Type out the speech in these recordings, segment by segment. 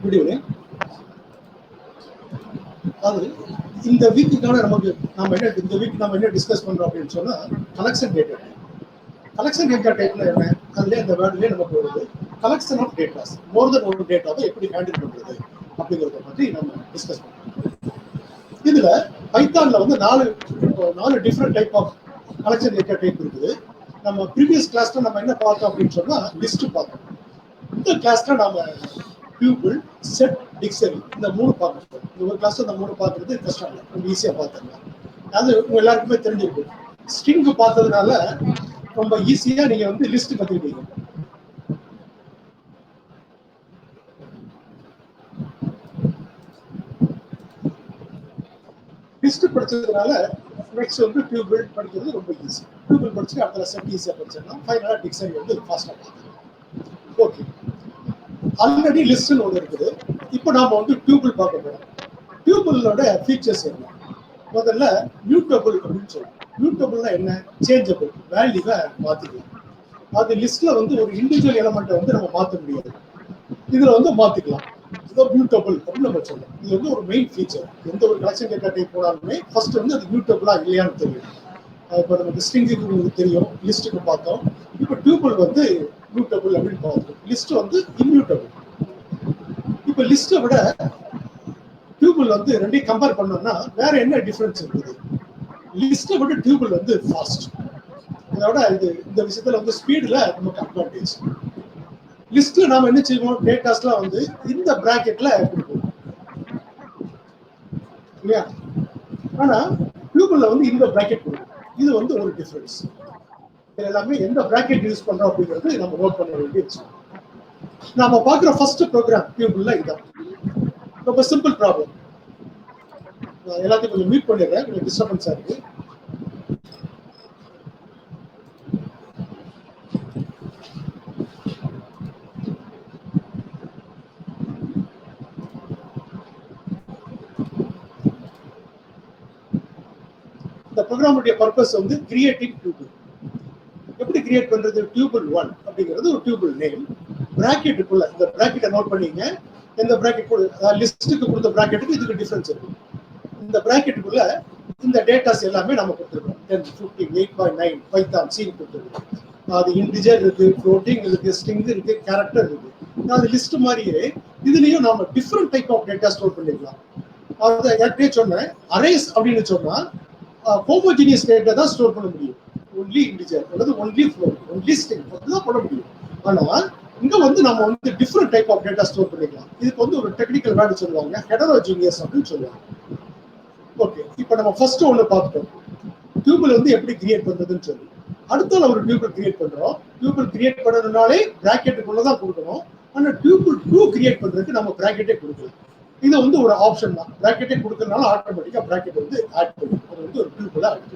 Good evening. அது இந்த வீக்குக்கான நமக்கு இந்த வீக் நம்ம என்ன டிஸ்கஸ் பண்றோம் அப்படின்னு சொன்னா கலெக்ஷன் டேட்டா. கலெக்ஷன் டேட்டா டைப்ல என்ன, அதுல இந்த வேர்ட்லயே நமக்கு வருது கலெக்ஷன் ஆஃப் டேட்டாஸ். மோர் தென் ஒரு டேட்டாவை எப்படி ஹேண்டில் பண்றது அப்படிங்கிறத பற்றி நம்ம டிஸ்கஸ் பண்றோம். இதுல பைத்தான்ல வந்து நாலு different type of collection data type இருக்குது. நம்ம ப்ரீவியஸ் கிளாஸ்ல நம்ம என்ன பார்த்தோம் அப்படின்னு சொன்னா லிஸ்ட் பார்த்தோம். இந்த கிளாஸ்ல நாம டியூபிள், செட், டிக்ஷனரி இந்த மூணு பார்க்கணும். இந்த ஒரு கிளாஸ் இந்த மூணு பார்க்கறது கஷ்டம் இல்லை, ரொம்ப ஈஸியா பார்த்துக்கலாம். அது உங்க எல்லாருக்குமே தெரிஞ்சிருக்கு. ஸ்ட்ரிங் பார்த்ததுனால ரொம்ப ஈஸியா நீங்க வந்து லிஸ்ட் கத்துக்கிட்டீங்க. லிஸ்ட் படிச்சதுனால நெக்ஸ்ட் வந்து டியூபிள் படிக்கிறது ரொம்ப ஈஸி. டியூபிள் படிச்சு அடுத்த செட் ஈஸியா படிச்சிடலாம். ஃபைனலா டிக்ஷனரி வந்து ஃபாஸ்டா பார்க்கலாம். ஓகே, ஆல்ரெடி லிஸ்ட்னு ஒன்று இருக்குது. இப்போ நாம வந்து டியூபிள் பார்க்க போறோம். டியூபிளோட ஃபீச்சர்ஸ் என்ன? முதல்ல மியூட்டபிள் அப்படின்னு சொல்லுவோம். மியூட்டபிள்னா என்ன? சேஞ்சபிள், வேல்யூவை மாத்திக்கலாம். அது லிஸ்ட்ல வந்து ஒரு இண்டிவிஜுவல் எலமெண்ட்டை வந்து நம்ம மாற்ற முடியாது, இதுல வந்து மாத்திக்கலாம். இது மியூட்டபிள் அப்படின்னு நம்ம சொல்லலாம். இது வந்து ஒரு மெயின் ஃபீச்சர். எந்த ஒரு கலெக்ஷன் டேட்டா டைப் போனாலுமே ஃபர்ஸ்ட் வந்து அது மியூட்டபிளா இல்லையான்னு தெரியும். இப்போ நமக்கு ஸ்ட்ரிங்குக்கு உங்களுக்கு தெரியும், லிஸ்ட்டுக்கு பார்த்தோம். இப்போ டியூபிள் வந்து மியூட்டபிள் அப்படின்னு பார்த்தோம். லிஸ்ட் வந்து இம்மியூட்டபிள். இப்போ லிஸ்ட்டை விட டியூபிள் வந்து ரெண்டையும் கம்பேர் பண்ணோம்னா வேற என்ன டிஃபரன்ஸ் இருக்குது? லிஸ்ட்டை விட டியூபிள் வந்து ஃபாஸ்ட். இதோட இந்த விஷயத்துல வந்து ஸ்பீடுல நமக்கு அட்வான்டேஜ். லிஸ்ட்ல நாம என்ன செய்வோம்? டேட்டாஸ்லாம் வந்து இந்த பிராக்கெட்ல கொடுப்போம் இல்லையா? ஆனா டியூபிள்ல வந்து இந்த பிராக்கெட் கொடுக்கும். இது வந்து ஒரு டிஃபரன்ஸ். எல்லாமே எந்த பிராக்கெட் யூஸ் பண்றோம் அப்படிங்கிறது நம்ம நோட் பண்ண வேண்டிய விஷயம். நாம பார்க்குற ஃபர்ஸ்ட் ப்ரோக்ராம் டியூபிள்ல இதான். ரொம்ப சிம்பிள் ப்ராப்ளம். எல்லாத்தையும் கொஞ்சம் மீட் பண்ணிடுறேன், கொஞ்சம் டிஸ்டர்பன்ஸா இருக்கு. இந்த ப்ரோக்ராமுடைய பர்பஸ் வந்து கிரியேட்டிங் டியூபிள். எப்படி கிரியேட் பண்றது? டியூபிள் 1 அப்படிங்கிறது ஒரு டியூபிள் நேம். பிராக்கெட்டுக்குள்ள இந்த பிராக்கெட்டை நோட் பண்ணீங்க. இந்த பிராக்கெட் லிஸ்ட்டுக்கு கொடுத்த பிராக்கெட்டுக்கு இதுக்கு டிஃபரன்ஸ் இருக்கு. இந்த பிராக்கெட்டுக்குள்ள இந்த டேட்டாஸ் எல்லாமே நம்ம கொடுத்துருக்கோம். 10, 15, 8.9 பைத்தான் சீன் கொடுத்துருக்கோம். அது இன்டிஜர் இருக்கு, ஃப்ளோட்டிங் இருக்கு, ஸ்ட்ரிங் இருக்கு, கேரக்டர் இருக்கு. அது லிஸ்ட் மாதிரியே இதுலயும் நாம different type of data store பண்ணிக்கலாம். அதை ஏற்கனவே சொன்னேன், அரேஸ் அப்படின்னு சொன்னா ஹோமோஜினியஸ் டேட்டா தான் ஸ்டோர் பண்ண முடியும். ஒன்லி இன்டிஜர் அல்லது ஒன்லி ஃப்ளோட், ஒன்லி ஸ்ட்ரிங் தான் பண்ண முடியும். ஆனா இங்க வந்து நம்ம வந்து different type of data store பண்ணிக்கலாம். இதுக்கு வந்து ஒரு டெக்னிக்கல் வேர்டு சொல்லுவாங்க, ஹெடரோஜினியஸ் அப்படின்னு சொல்லுவாங்க. ஓகே, இப்போ நம்ம ஃபர்ஸ்ட் ஒன்று பார்த்துட்டோம், டியூபிள் வந்து எப்படி கிரியேட் பண்றதுன்னு சொல்லி. அடுத்தால ஒரு டியூபிள் கிரியேட் பண்றோம். டியூபிள் கிரியேட் பண்ணதுனாலே பிராக்கெட்டுக்குள்ளதான் கொடுக்கணும். ஆனா டியூபிள் 2 கிரியேட் பண்றதுக்கு நம்ம பிராக்கெட்டே கொடுக்கலாம். இது வந்து ஒரு ஆப்ஷன் தான். பிராக்கெட்டே கொடுக்கறதுனால ஆட்டோமேட்டிக்கா பிராக்கெட் வந்து ஆட் பண்ணும். அது வந்து ஒரு டியூபிளா ஆட்.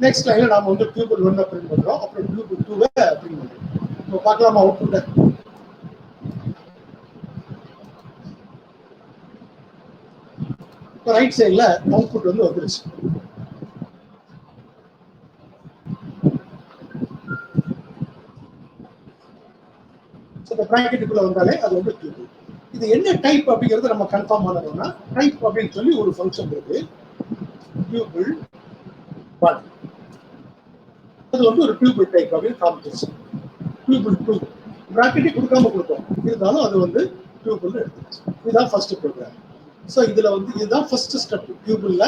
நெக்ஸ்ட் லைன்ல நாம வந்து டியூபிள் 1 பிரிண்ட் பண்றோம், அப்புறம் டியூபிள் 2 பிரிண்ட் பண்றோம். இப்போ பார்க்கலாமா அவுட்புட்? இப்போ ரைட் சைட்ல அவுட்புட் வந்து வந்துருச்சு. இந்த பிராக்கெட்டுக்குள்ள வந்தாலே அது வந்து டியூபிள். இது என்ன டைப் அப்படிங்கறத நம்ம கன்ஃபார்ம் பண்ணணும்னா டைப் அப்படின்னு சொல்லி ஒரு ஃபங்க்ஷன் இருக்கு, டியூபிள் 1. அது வந்து ஒரு டியூபிள் டைப் அப்படின்னு காமிச்சிருச்சு. டியூபிள் 2 பிராக்கெட்டே கொடுக்காம கொடுத்தோம், இருந்தாலும் அது வந்து டியூபிள் எடுத்துச்சு. இதுதான் ஃபர்ஸ்ட் ப்ரோக்ராம். ஸோ இதுல வந்து இதுதான் ஃபர்ஸ்ட் ஸ்டெப் டியூபிள்ல.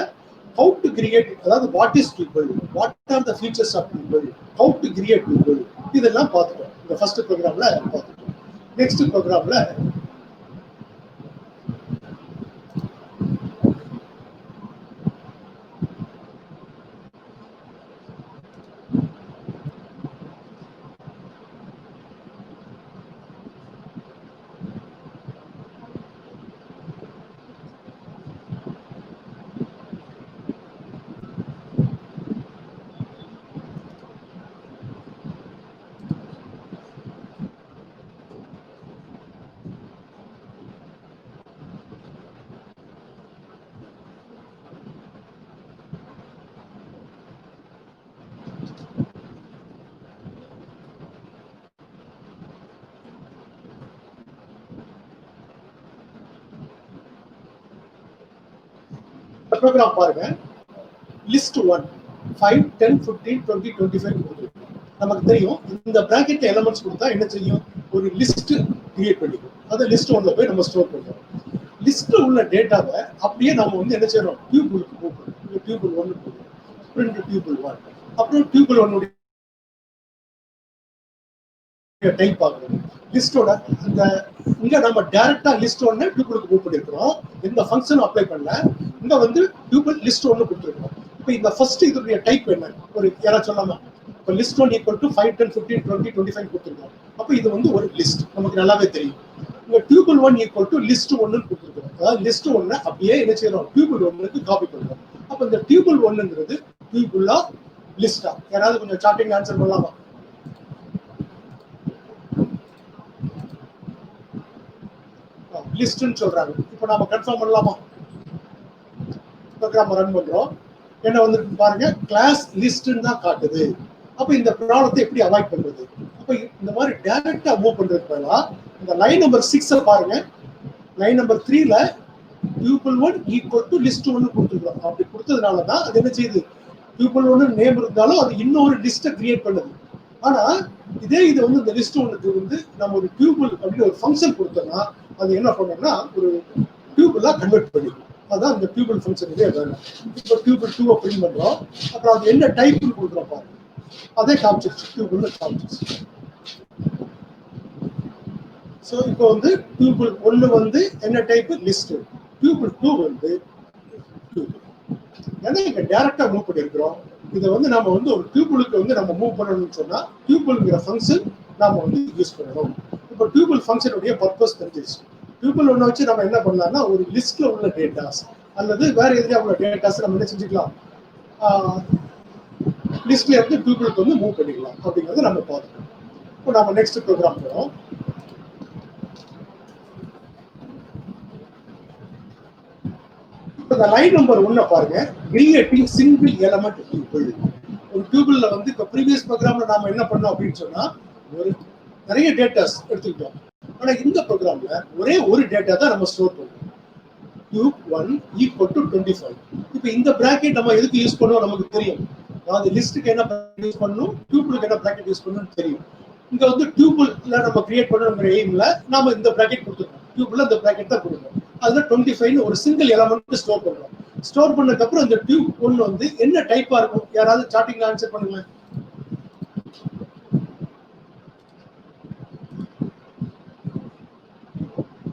ஹவு டு கிரியேட், அதாவது what is tuple, what are the features of tuple, how to create tuple, இதெல்லாம் பார்த்துட்டோம். இந்த ஃபர்ஸ்ட் ப்ரோக்ராம்ல பார்த்துட்டோம். நெக்ஸ்ட் ப்ரோக்ராம்ல ப்ரோக்ராம் பாருங்க, லிஸ்ட் 1 5 10 15 20 25 கொடுத்துருக்கோம். நமக்கு தெரியும் இந்த பிராக்கெட்ல எலிமெண்ட்ஸ் கொடுத்தா என்ன செய்யும், ஒரு லிஸ்ட் கிரியேட் பண்ணிக்கும். அதை லிஸ்ட் 1ல போய் நம்ம ஸ்டோர் பண்றோம். லிஸ்ட்ல உள்ள டேட்டாவை அப்படியே நம்ம வந்து என்ன செய்யறோம், டியூபிளுக்கு போகிறோம். டியூபிள் 1 போகிறோம், பிரிண்ட் டியூபிள் 1, அப்புறம் டியூபிள் 1 டைப் பார்க்கணும். லிஸ்டோட இந்த இங்க நம்ம டைரக்டா லிஸ்ட் 1 டியூபிளுக்கு மூவ் பண்ணிருக்கோம். எந்த ஃபங்க்ஷனும் அப்ளை பண்ணல. இங்க வந்து டியூபிள் லிஸ்ட் 1 கொடுத்துருக்கோம். இப்போ இந்த ஃபர்ஸ்ட் இதோடைய டைப் என்ன, ஒரு யாராவது சொல்லாமா? இப்போ லிஸ்ட் 1 ஈக்குவல் டு 5 10 15 20 25 கொடுத்துருக்கோம். அப்போ இது வந்து ஒரு லிஸ்ட், நமக்கு நல்லாவே தெரியும். இங்க டியூபிள் 1 ஈக்குவல் டு லிஸ்ட் 1 கொடுத்துருக்கோம். அதாவது லிஸ்ட் 1 அப்படியே என்ன செய்யறோம், டியூபிள் 1க்கு காப்பி பண்ணுறோம். அப்போ இந்த டியூபிள் 1ங்கிறது டியூபிளா லிஸ்டா? யாராவது கொஞ்சம் சார்ட்டிங் ஆன்சர் பண்ணலாமா? லிஸ்ட்னு சொல்றாங்க. இப்போ நாம கன்ஃபார்ம் பண்ணலாமா? ப்ரோக்ராம் ரன் பண்றோம். என்ன வந்துருக்கு பாருங்க, கிளாஸ் லிஸ்ட்னு தான் காட்டுது. அப்ப இந்த ப்ராப்ளத்தை எப்படி அவாய்ட் பண்றது? அப்ப இந்த மாதிரி டைரக்டா மூவ் பண்றதுக்கு பதிலா இந்த லைன் நம்பர் 6 பாருங்க. லைன் நம்பர் 3ல டியூபிள் 1 ஈக்குவல் டு லிஸ்ட் 1 கொடுத்துருக்கோம். அப்படி கொடுத்ததுனால தான் அது என்ன செய்யுது, டியூபிள் 1 நேம் இருந்தாலும் அது இன்னொரு லிஸ்ட்டை கிரியேட் பண்ணுது. ஆனா இதே இது வந்து இந்த லிஸ்ட் 1க்கு வந்து நம்ம ஒரு டியூபிள் அப்படின்னு ஒரு ஃபங்க்ஷன் கொடுத்தோம்னா அது என்ன பண்ணோம்னா ஒரு டியூபிளா கன்வெர்ட் பண்ணிக்கும். அதான் இந்த டியூபிள் ஃபங்க்ஷன் வேணும். இப்போ டியூபிள் 2 பிரிண்ட் பண்றோம். அப்புறம் அது என்ன டைப்னு கொடுக்குறோம் பாருங்க, அதே காமிச்சிருச்சு, டியூபிள் காமிச்சிருச்சு. ஸோ இப்போ வந்து டியூபிள் 1 வந்து என்ன டைப், லிஸ்ட். டியூபிள் 2 வந்து டியூபிள். ஏன்னா இங்க டைரக்டா மூவ் பண்ணிருக்கிறோம். இதை வந்து நம்ம வந்து ஒரு டியூபிளுக்கு வந்து நம்ம மூவ் பண்ணணும்னு சொன்னா டியூபிள்ங்கிற ஃபங்க்ஷன் நாம வந்து யூஸ் பண்ணணும். இப்போ டியூபிள் ஃபங்க்ஷனுடைய பர்பஸ் தெரிஞ்சிருச்சு. டியூபிள் 1 வச்சு நம்ம என்ன பண்ணலாம்னா ஒரு லிஸ்ட்ல உள்ள டேட்டாஸ் அல்லது வேற எதுலயா உள்ள டேட்டாஸ் நம்ம என்ன செஞ்சுக்கலாம், லிஸ்ட்ல இருந்து டியூபிளுக்கு வந்து மூவ் பண்ணிக்கலாம் அப்படிங்கறத நம்ம பார்த்துக்கணும். இப்போ நம்ம நெக்ஸ்ட் ப்ரோக்ராம் போறோம். இந்த லைன் நம்பர் 1 பாருங்க, கிரியேட்டிங் சிங்கிள் எலிமெண்ட் டியூபிள். ஒரு டியூபிள்ல வந்து இப்போ ப்ரீவியஸ் ப்ரோக்ராம்ல நாம என்ன பண்ணோம் அப்படின்னு சொன்னா ஒரு நிறைய டேட்டாஸ் எடுத்துக்கிட்டோம். ஆனா இந்த ப்ரோக்ராம்ல ஒரே ஒரு டேட்டா தான் நம்ம ஸ்டோர் பண்ணுவோம். Tube 1 equal to 25. இப்போ இந்த பிராக்கெட் நம்ம எதுக்கு யூஸ் பண்ணுவோம் நமக்கு தெரியும். அதாவது லிஸ்ட்டுக்கு என்ன யூஸ் பண்ணணும், டியூபிளுக்கு என்ன பிராக்கெட் யூஸ் பண்ணணும்னு தெரியும். இங்க வந்து டியூபிள்ல நம்ம கிரியேட் பண்ணணுங்கிற எய்ம்ல நாம இந்த பிராக்கெட் கொடுத்துருக்கோம். டியூபிள்ல இந்த பிராக்கெட் தான் கொடுக்கணும். அதுல 25 ஒரு சிங்கிள் எலிமெண்ட் ஸ்டோர் பண்றோம். ஸ்டோர் பண்ணதுக்கு அப்புறம் இந்த டியூப் 1 வந்து என்ன டைப்பா இருக்கும், யாராவது சார்ட்டிங்ல ஆன்சர் பண்ணுங்க.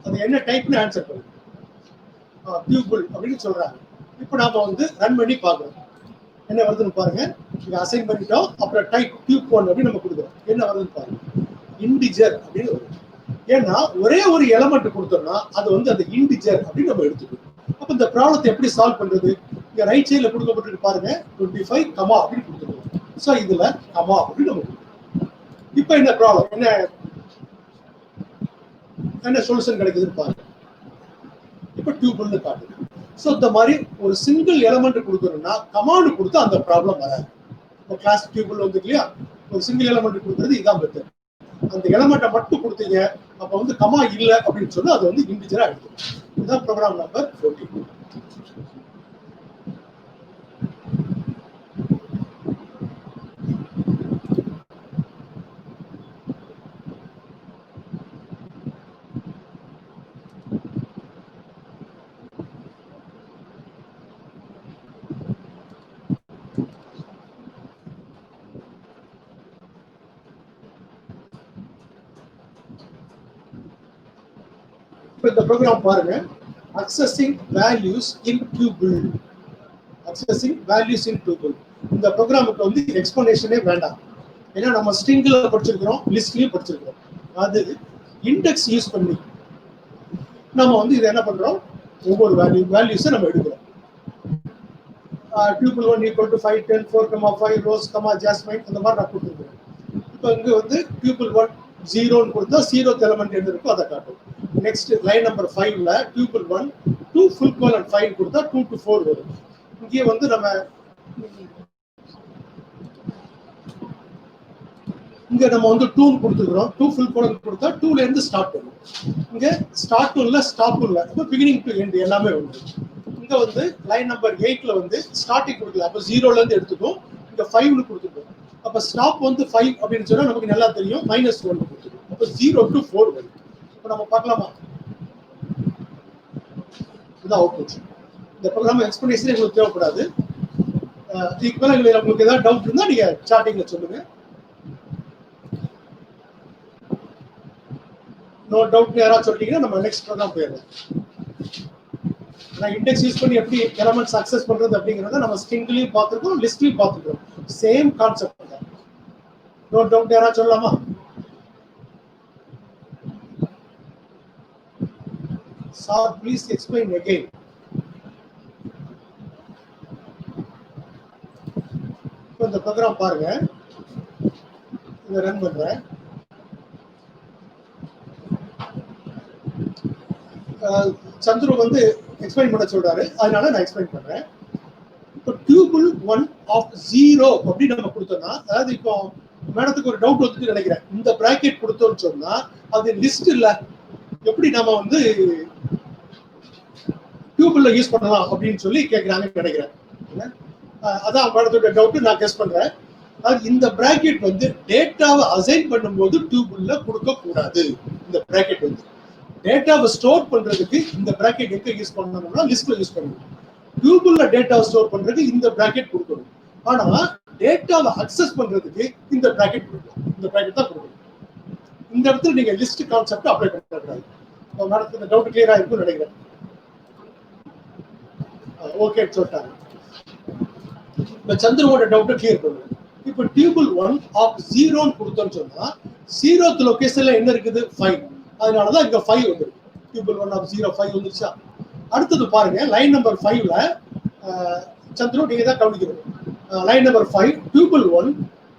அது என்ன டைப்னு ஆன்சர் பண்ணுங்க. டியூபிள் அப்படின்னு சொல்றாங்க. இப்போ நாம வந்து ரன் பண்ணி பார்க்கறோம். என்ன வருதுன்னு பாருங்க. இங்க அசைன் பண்ணிட்டோம். அப்புறம் டைப் டியூப் 1 அப்படின்னு நம்ம கொடுக்குறோம். என்ன வருதுன்னு பாருங்க, இன்டிஜர் அப்படின்னு வருது. ஏன்னா ஒரே ஒரு எலிமெண்ட் கொடுத்தோம்னா அது வந்து அந்த இன்டிஜர் அப்படின்னு நம்ம எடுத்துக்கணும். அப்ப இந்த ப்ராப்ளத்தை எப்படி சால்வ் பண்றது? இங்க ரைட் சைடுல கொடுக்கப்பட்டிருக்கு பாருங்க, 25 கமா அப்படின்னு கொடுத்துருக்கோம். ஸோ இதுல கமா அப்படின்னு நம்ம கொடுக்கணும். இப்போ என்ன ப்ராப்ளம், என்ன சொல்யூஷன் கிடைக்குதுன்னு பாருங்க. இப்போ டியூபிள்னு காட்டுது. ஸோ இந்த மாதிரி ஒரு சிங்கிள் எலிமெண்ட் கொடுக்கணும்னா கமாண்ட் கொடுத்தா அந்த ப்ராப்ளம் வராது. இப்போ கிளாஸ் டியூபிள் வந்து இல்லையா, ஒரு சிங்கிள் எலிமெண்ட் கொடுக்கறது இதான் மெத்தட். அந்த எலிமெண்ட்டை மட்டும் கொடுத்தீங்க, அப்போ வந்து கமா இல்லை அப்படின்னு சொன்னா அது வந்து இன்டிஜரா எடுத்துக்கும். இதுதான் ப்ரோக்ராம் நம்பர் 14. இப்போ இந்த ப்ரோக்ராம் பாருங்க, accessing values in tuple. accessing values in tuple. இந்த ப்ரோக்ராமுக்கு வந்து எக்ஸ்பிளனேஷனே வேண்டாம். ஏன்னா நம்ம ஸ்ட்ரிங்ல படிச்சிருக்கிறோம், லிஸ்ட்லயும் படிச்சிருக்கிறோம். அது இண்டெக்ஸ் யூஸ் பண்ணி நம்ம வந்து இதை என்ன பண்றோம், ஒவ்வொரு வேல்யூஸை நம்ம எடுக்கிறோம். tuple 1 equal to 5 10 4 5 ரோஸ் ஜாஸ்மைன் அந்த மாதிரி நான் கொடுத்துருக்கேன். இப்போ இங்க வந்து tuple 1 0ன்னு கொடுத்தா 0th எலிமெண்ட் எது இருக்கோ அதை காட்டும். நெக்ஸ்ட் லைன் நம்பர் 5ல tuple 1 2 full colon 5 கொடுத்தா 2 to 4 வரும். இங்கே வந்து நம்ம இங்க நம்ம வந்து 2 கொடுத்துக்கிறோம். 2 full colon கொடுத்தா 2ல இருந்து ஸ்டார்ட் பண்ணும். இங்க ஸ்டார்ட் இல்ல ஸ்டாப் இல்ல, இப்போ பிகினிங் டு எண்ட் எல்லாமே வந்து இங்க வந்து லைன் நம்பர் 8ல வந்து ஸ்டார்டிங் கொடுக்கல, அப்ப 0ல இருந்து எடுத்துக்கும், இங்க 5னு கொடுத்துருக்கோம். அப்ப ஸ்டாப் வந்து 5 அப்படின்னு சொன்னா நமக்கு நல்லா தெரியும் -1 கொடுத்துருக்கோம். அப்ப 0 to 4 வருது. இப்ப நம்ம பார்க்கலாமா? இதுதான் அவுட்புட். இந்த ப்ரோக்ராம் எக்ஸ்பிளனேஷன் உங்களுக்கு தேவைப்படாது. இதுக்கு மேல உங்களுக்கு ஏதாவது டவுட் இருந்தா நீங்க சாட்டிங்ல சொல்லுங்க. நோ டவுட் யாராவது சொல்லிட்டீங்கன்னா நம்ம நெக்ஸ்ட் ப்ரோக்ராம் போயிடலாம். நான் இண்டெக்ஸ் யூஸ் பண்ணி எப்படி எலமெண்ட்ஸ் அக்சஸ் பண்றது அப்படிங்கறத நம்ம ஸ்ட்ரிங்லயும் பார்த்துருக்கோம், லிஸ்ட்லயும் பார்த்துருக்கோம். சேம் கான்செப்ட் தான். நோ டவுட் யாராவது சொல்லலாமா? Sir please explain again. இந்த ப்ரோக்ராம் பாருங்க, இதை ரன் பண்றேன். சந்துரு வந்து எக்ஸ்பிளைன் பண்ண சொல்றாரு, அதனால நான் எக்ஸ்பிளைன் பண்றேன். இப்போ டியூபிள் 1 ஆஃப் 0 அப்படின்னு நம்ம கொடுத்தோம்னா, அதாவது இப்போ மேடத்துக்கு ஒரு டவுட் வந்துட்டு நினைக்கிறேன், இந்த பிராக்கெட் கொடுத்தோம்னு சொன்னா அது லிஸ்ட் இல்ல, எப்படி நம்ம வந்து டியூபிள்ல யூஸ் பண்ணலாம் அப்படின்னு சொல்லி கேட்கிறாங்கன்னு நினைக்கிறேன். அதான் மேடத்தோட டவுட், நான் கெஸ் பண்றேன். இந்த பிராக்கெட் வந்து டேட்டாவை அசைன் பண்ணும்போது டியூபிள்ல கொடுக்க கூடாது. இந்த பிராக்கெட் வந்து டேட்டாவை ஸ்டோர் பண்றதுக்கு இந்த பிராக்கெட் எங்க யூஸ் பண்ணணும்னா லிஸ்ட்ல யூஸ் பண்ணணும். டியூபிள்ல டேட்டாவை ஸ்டோர் பண்றதுக்கு இந்த பிராக்கெட் கொடுக்கணும். ஆனா டேட்டாவை அக்சஸ் பண்றதுக்கு இந்த பிராக்கெட் கொடுக்கணும். இந்த பிராக்கெட் தான் கொடுக்கணும். இந்த இடத்துல நீங்க லிஸ்ட் கான்செப்ட் அப்ளை பண்ணக்கூடாது. மேடத்துக்கு இந்த டவுட் கிளியரா இருக்கும்னு நினைக்கிறேன். ஓகே சொல்லிட்டாங்க. இப்ப சந்திரவோட டவுட்டை கிளியர் பண்ணுங்க. இப்ப டியூபிள் 1 ஆஃப் 0ன்னு கொடுத்தோம்னு சொன்னா 0th லொகேஷன்ல என்ன இருக்குது? 5. அதனாலதான் இங்க 5 வந்துருக்கு. டியூபிள் 1 ஆஃப் 0 5 வந்துருச்சா? அடுத்தது பாருங்க, லைன் நம்பர் 5ல சந்திரு நீங்க தான் கவனிக்கணும். Line number 5 tuple 1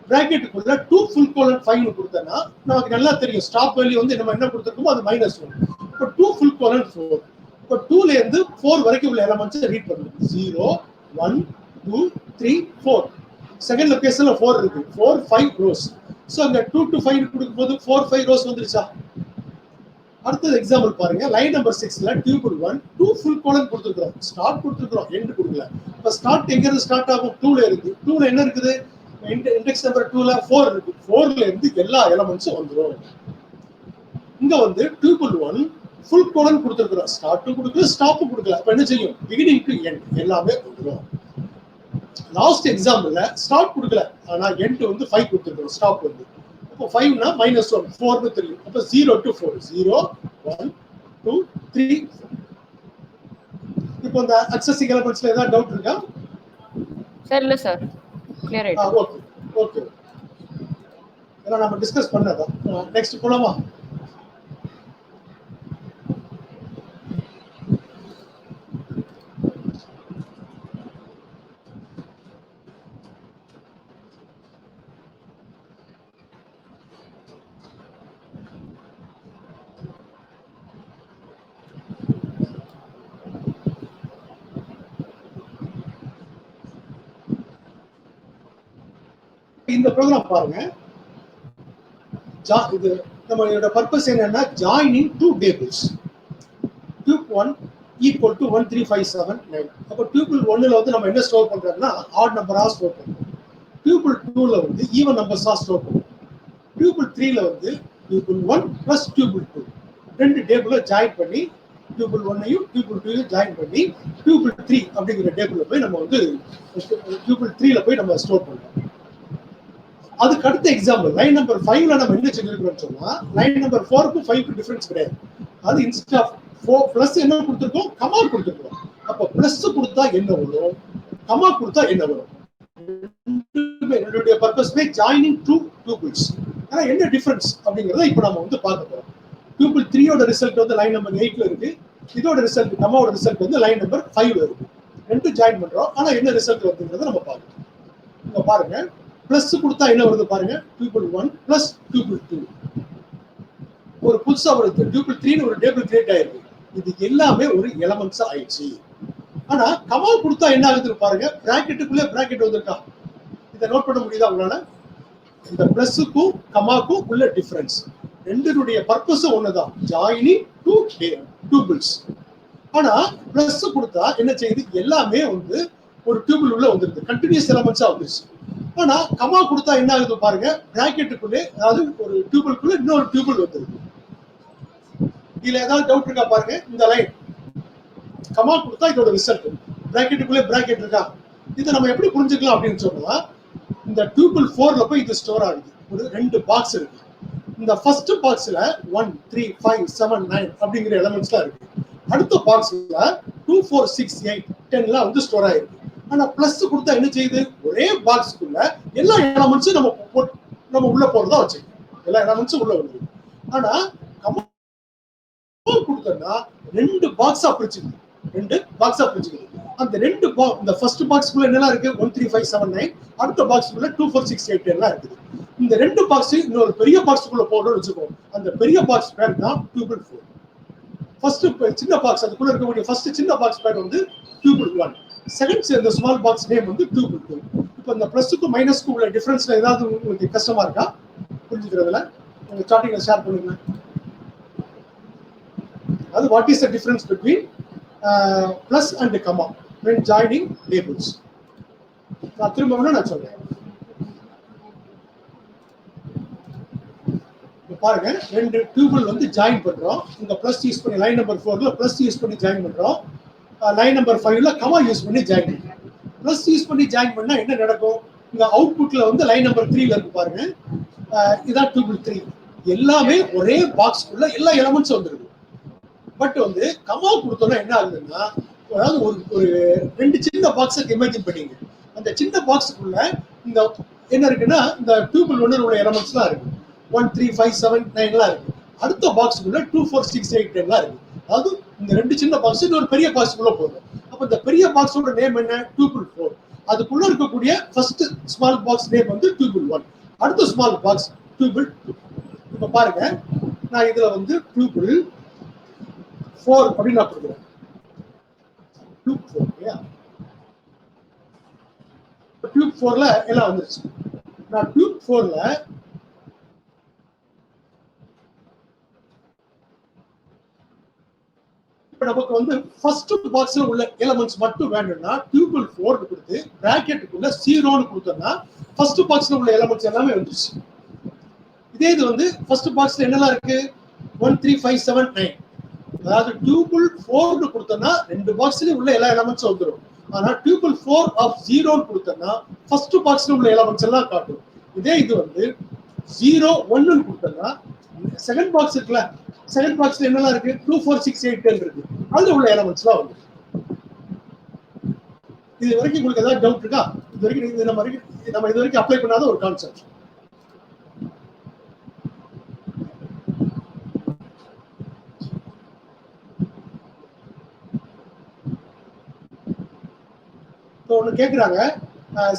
பிராக்கெட்டுக்குள்ள 2 full colon 5 கொடுத்தேன்னா நமக்கு நல்லா தெரியும் ஸ்டாப் வேல்யூ வந்து நம்ம என்ன கொடுத்துருக்கோமோ அது -1. இப்போ 2 ஃபுல் கோலன் 4. இப்போ 2ல இருந்து 4 வரைக்கும் உள்ள எலிமெண்ட்ஸ் ரீட் பண்ணணும். 0 1 2 3 4. செகண்ட் லொகேஷன்ல 4 இருக்கு. 4 5 ரோஸ். சோ அங்க 2 to 5 கொடுக்கும்போது 4 5 ரோஸ் வந்துருச்சா? அடுத்த எக்ஸாம்பிள் பாருங்க, லைன் நம்பர் 6ல டியூபிள் 1 2 ஃபுல் கோலன் கொடுத்துருக்கோம், ஸ்டார்ட் கொடுத்துருக்கோம், எண்ட் கொடுக்கல. இப்ப ஸ்டார்ட் எங்க இருந்து ஸ்டார்ட் ஆகும்? 2ல இருக்கு. 2ல என்ன இருக்குது? இண்டெக்ஸ் நம்பர் 2ல 4 இருக்கு. 4ல இருந்து எல்லா எலிமெண்ட்ஸும் வந்துரும். இங்க வந்து டியூபிள் 1 ஃபுல் கோலன் கொடுத்துருக்கோம், ஸ்டார்ட்டும் கொடுக்கல, ஸ்டாப்பும் கொடுக்கல. அப்ப என்ன செய்யும்? பிகினிங் டு எண்ட் எல்லாமே வந்துரும். லாஸ்ட் எக்ஸாம்பிள்ல ஸ்டார்ட் கொடுக்கல, ஆனா எண்ட் வந்து 5 கொடுத்துருக்கோம், ஸ்டாப் வந்து. அப்போ 5 னா -1 4 னு தெரியும். அப்ப 0 to 4 0 1 2 3 4. இப்போ இந்த அக்சஸிங் எலிமெண்ட்ஸ்ல ஏதாவது டவுட் இருக்கா சார்? இல்ல சார், கிளியர் ஆயிடுச்சு. ஓகே ஓகே, இதெல்லாம் நம்ம டிஸ்கஸ் பண்ணதா. நெக்ஸ்ட் போலாமா? இந்த ப்ரோக்ராம் பாருங்க, இது நம்மளோட பர்பஸ் என்னன்னா joining two tables. Tuple 1 equal to 1 3 5 7 9. அப்போ டியூபிள் 1ல வந்து நம்ம என்ன ஸ்டோர் பண்றோம்னா ஆட் நம்பரா ஸ்டோர் பண்றோம். டியூபிள் 2ல வந்து ஈவன் நம்பர்ஸா ஸ்டோர் பண்றோம். டியூபிள் 3ல வந்து டியூபிள் 1 பிளஸ் டியூபிள் 2 ரெண்டு டேபிளை ஜாயின் பண்ணி டியூபிள் 1ஐயும் டியூபிள் 2ஐயும் ஜாயின் பண்ணி டியூபிள் 3 அப்படிங்கிற டேபிள்ல போய் நம்ம வந்து டியூபிள் 3ல போய் நம்ம ஸ்டோர் பண்றோம். அதுக்கு அடுத்த எக்ஸாம்பிள் லைன் நம்பர் 5ல நம்ம என்ன சொல்லிருக்கோம்னு சொன்னா லைன் நம்பர் 4க்கு 5க்கு டிஃபரன்ஸ் கிடையாது. அது இன்ஸ்டெட் ஆஃப் 4 பிளஸ் என்ன கொடுத்துருக்கோம்? கமா கொடுத்துருக்கோம். அப்ப பிளஸ் கொடுத்தா என்ன வரும், கமா கொடுத்தா என்ன வரும்? என்னுடைய பர்பஸ்மே ஜாயினிங் டூ டியூபிள்ஸ். ஆனா என்ன டிஃபரன்ஸ் அப்படிங்கறத இப்போ நம்ம வந்து பார்க்க போறோம். டியூபிள் 3யோட ரிசல்ட் வந்து லைன் நம்பர் 8ல இருக்கு. இதோட ரிசல்ட் கமாவோட ரிசல்ட் வந்து லைன் நம்பர் 5ல இருக்கு. ரெண்டு ஜாயின் பண்றோம். ஆனா என்ன ரிசல்ட் வருதுங்கறத நம்ம பார்க்கணும். இங்க பாருங்க, பிளஸ் கொடுத்தா என்ன வருது பாருங்க, டியூபிள் 1 பிளஸ் டியூபிள் 2. ஒரு புதுசா ஒரு டியூபிள் 3 ஒரு டேபிள் கிரியேட் ஆயிருக்கு. இது எல்லாமே ஒரு எலிமெண்ட்ஸ் ஆயிடுச்சு. ஆனா கமா கொடுத்தா என்ன ஆகுது பாருங்க, பிராக்கெட்டுக்குள்ள பிராக்கெட் வந்திருக்கா. இதை நோட் பண்ண முடியுதா உங்களால? இந்த பிளஸ்ஸுக்கும் கமாக்கும் உள்ள டிஃபரன்ஸ். ரெண்டுடைய பர்பஸ் ஒண்ணுதான், ஜாயினிங் டூ டேபிள்ஸ். ஆனா பிளஸ் கொடுத்தா என்ன செய்யுது, எல்லாமே வந்து ஒரு டியூபிள் உள்ள வந்துருது, கண்டினியூஸ் எலமெண்ட்ஸா வந்துருச்சு. ஆனா கமா கொடுத்தா என்ன ஆகுது பாருங்க, பிராக்கெட்டுக்குள்ளே அதாவது ஒரு டியூபிள்குள்ள இன்னொரு டியூபிள் வந்துருது. இதுல ஏதாவது டவுட் இருக்கா பாருங்க. இந்த லைன் கமா கொடுத்தா இதோட ரிசல்ட், பிராக்கெட்டுக்குள்ளே பிராக்கெட் இருக்கா, இதை நம்ம எப்படி புரிஞ்சுக்கலாம் அப்படின்னு சொன்னா, இந்த டியூபிள் 4ல போய் இது ஸ்டோர் ஆகுது. ஒரு 2 பாக்ஸ் இருக்கு. இந்த ஃபர்ஸ்ட் பாக்ஸ்ல 1 3 5 7 9 அப்படிங்கிற எலிமெண்ட்ஸ்லாம் இருக்கு. அடுத்த பாக்ஸ்ல 2 4 6 8 10 வந்து ஸ்டோர் ஆயிருக்கு. ஆனா பிளஸ் கொடுத்தா என்ன செய்யுது, ஒரே பாக்ஸ்க்குள்ள எல்லா எலிமெண்ட்ஸும் நம்ம உள்ள போறதா வச்சுக்கோங்க, எல்லா எலிமெண்ட்ஸும் உள்ள வருது. ஆனா கமா கொடுத்தா 2 பாக்ஸா பிரிச்சுக்குது, 2 பாக்ஸா பிரிச்சுக்குது. அந்த 2 இந்த ஃபர்ஸ்ட் பாக்ஸ்க்குள்ள என்னெல்லாம் இருக்கு, 1 3 5 7 9, அடுத்த பாக்ஸ்க்குள்ள 2 4 6 8 எல்லாம் இருக்குது. இந்த 2 பாக்ஸ் இன்னொரு பெரிய பாக்ஸ்க்குள்ள போடணும்னு வச்சுக்கோங்க. அந்த பெரிய பாக்ஸ் பேர் தான் டியூபிள் 4. ஃபர்ஸ்ட் சின்ன பாக்ஸ், அதுக்குள்ள இருக்கக்கூடிய ஃபர்ஸ்ட் சின்ன பாக்ஸ் பேர் வந்து டியூபிள் 1. செகண்ட் இந்த ஸ்மால் பாக்ஸ் நேம் வந்து டியூபிள் 2. இப்போ இந்த பிளஸ்க்கு மைனஸ்க்கு உள்ள டிஃபரன்ஸ்ல ஏதாவது உங்களுக்கு கஷ்டமா இருக்கா புரிஞ்சுக்கிறதுல? உங்க சார்ட்டிங்ல ஷேர் பண்ணுங்க. அது what is the difference between plus and comma when joining labels? நான் திரும்ப நான் சொல்றேன். பாருங்க, 2 டியூபிள் வந்து ஜாயின் பண்றோம். இங்க பிளஸ் யூஸ் பண்ணி லைன் நம்பர் 4ல பிளஸ் யூஸ் பண்ணி ஜாயின் பண்றோம். லைன் நம்பர் 5ல கமா யூஸ் பண்ணி ஜாயின் பண்றோம். பிளஸ் யூஸ் பண்ணி ஜாயின் பண்ணா என்ன நடக்கும், இங்க அவுட்புட்ல வந்து லைன் நம்பர் 3ல இருக்கு பாருங்க, இதான் டியூபிள் 3. எல்லாமே ஒரே பாக்ஸ்க்குள்ள எல்லா எலிமெண்ட்ஸும் வந்துருது. பட் வந்து கமா கொடுத்தோம்னா என்ன ஆகுதுன்னா, அதாவது ஒரு 2 சின்ன பாக்ஸை இமேஜின் பண்ணிங்க. அந்த சின்ன பாக்ஸுக்குள்ள இந்த என்ன இருக்குன்னா, இந்த டியூபிள் 1 உள்ள எலிமெண்ட்ஸ் தான் இருக்கு. 1 3 5 7 9 எல்லாம் இருக்கு. அடுத்த பாக்ஸுக்குள்ள 2 4 6 8 10 எல்லாம் இருக்கு. அதாவது இந்த 2 சின்ன பாக்ஸ் ஒரு பெரிய பாக்ஸுக்குள்ள போகும். அப்ப இந்த பெரிய பாக்ஸோட நேம் என்ன, டியூபிள் 4. அதுக்குள்ள இருக்கக்கூடிய ஃபர்ஸ்ட் ஸ்மால் பாக்ஸ் நேம் வந்து டியூபிள் 1. அடுத்த ஸ்மால் பாக்ஸ் டியூபிள் 2. இப்ப பாருங்க, நான் இதுல வந்து டியூபிள் 4 அப்படின்னு நான் கொடுக்குறேன். டியூப் 4 இல்லையா, டியூப் 4ல எல்லாம் வந்துருச்சு. நான் டியூப் 4ல நமக்கு வந்து ஃபர்ஸ்ட் பாக்ஸ்ல உள்ள எலிமெண்ட்ஸ் மட்டும் வேணும்னா டியூபிள் 4 கொடுத்து பிராக்கெட்டுக்குள்ள 0ன்னு கொடுத்தோம்னா ஃபர்ஸ்ட் பாக்ஸ்ல உள்ள எலிமெண்ட்ஸ் எல்லாமே வந்துருச்சு. இதே இது வந்து ஃபர்ஸ்ட் பாக்ஸ்ல என்னெல்லாம் இருக்கு, 1 3 5 7 9, அதாவது டியூபிள் 4 கொடுத்தோம்னா 2 பாக்ஸ்ல உள்ள எல்லா எலிமெண்ட்ஸும் வந்துடும். ஆனா டியூபிள் 4 ஆஃப் 0ன்னு கொடுத்தோம்னா ஃபர்ஸ்ட் பாக்ஸ்ல உள்ள எலிமெண்ட்ஸ் எல்லாம் காட்டும். இதே இது வந்து 0 1ன்னு கொடுத்தோம்னா செகண்ட் பாக்ஸ் இருக்குல்ல, செகண்ட் பாக்ஸ்ல என்னெல்லாம் இருக்கு, 2 4 6 8 10 இருக்கு, அதுல உள்ள எலிமெண்ட்ஸ்லாம் வந்து. இது வரைக்கும் உங்களுக்கு ஏதாவது டவுட் இருக்கா? இது வரைக்கும் நம்ம இது வரைக்கும் அப்ளை பண்ணாத ஒரு கான்செப்ட். ஒன்னு கேக்குறாங்க,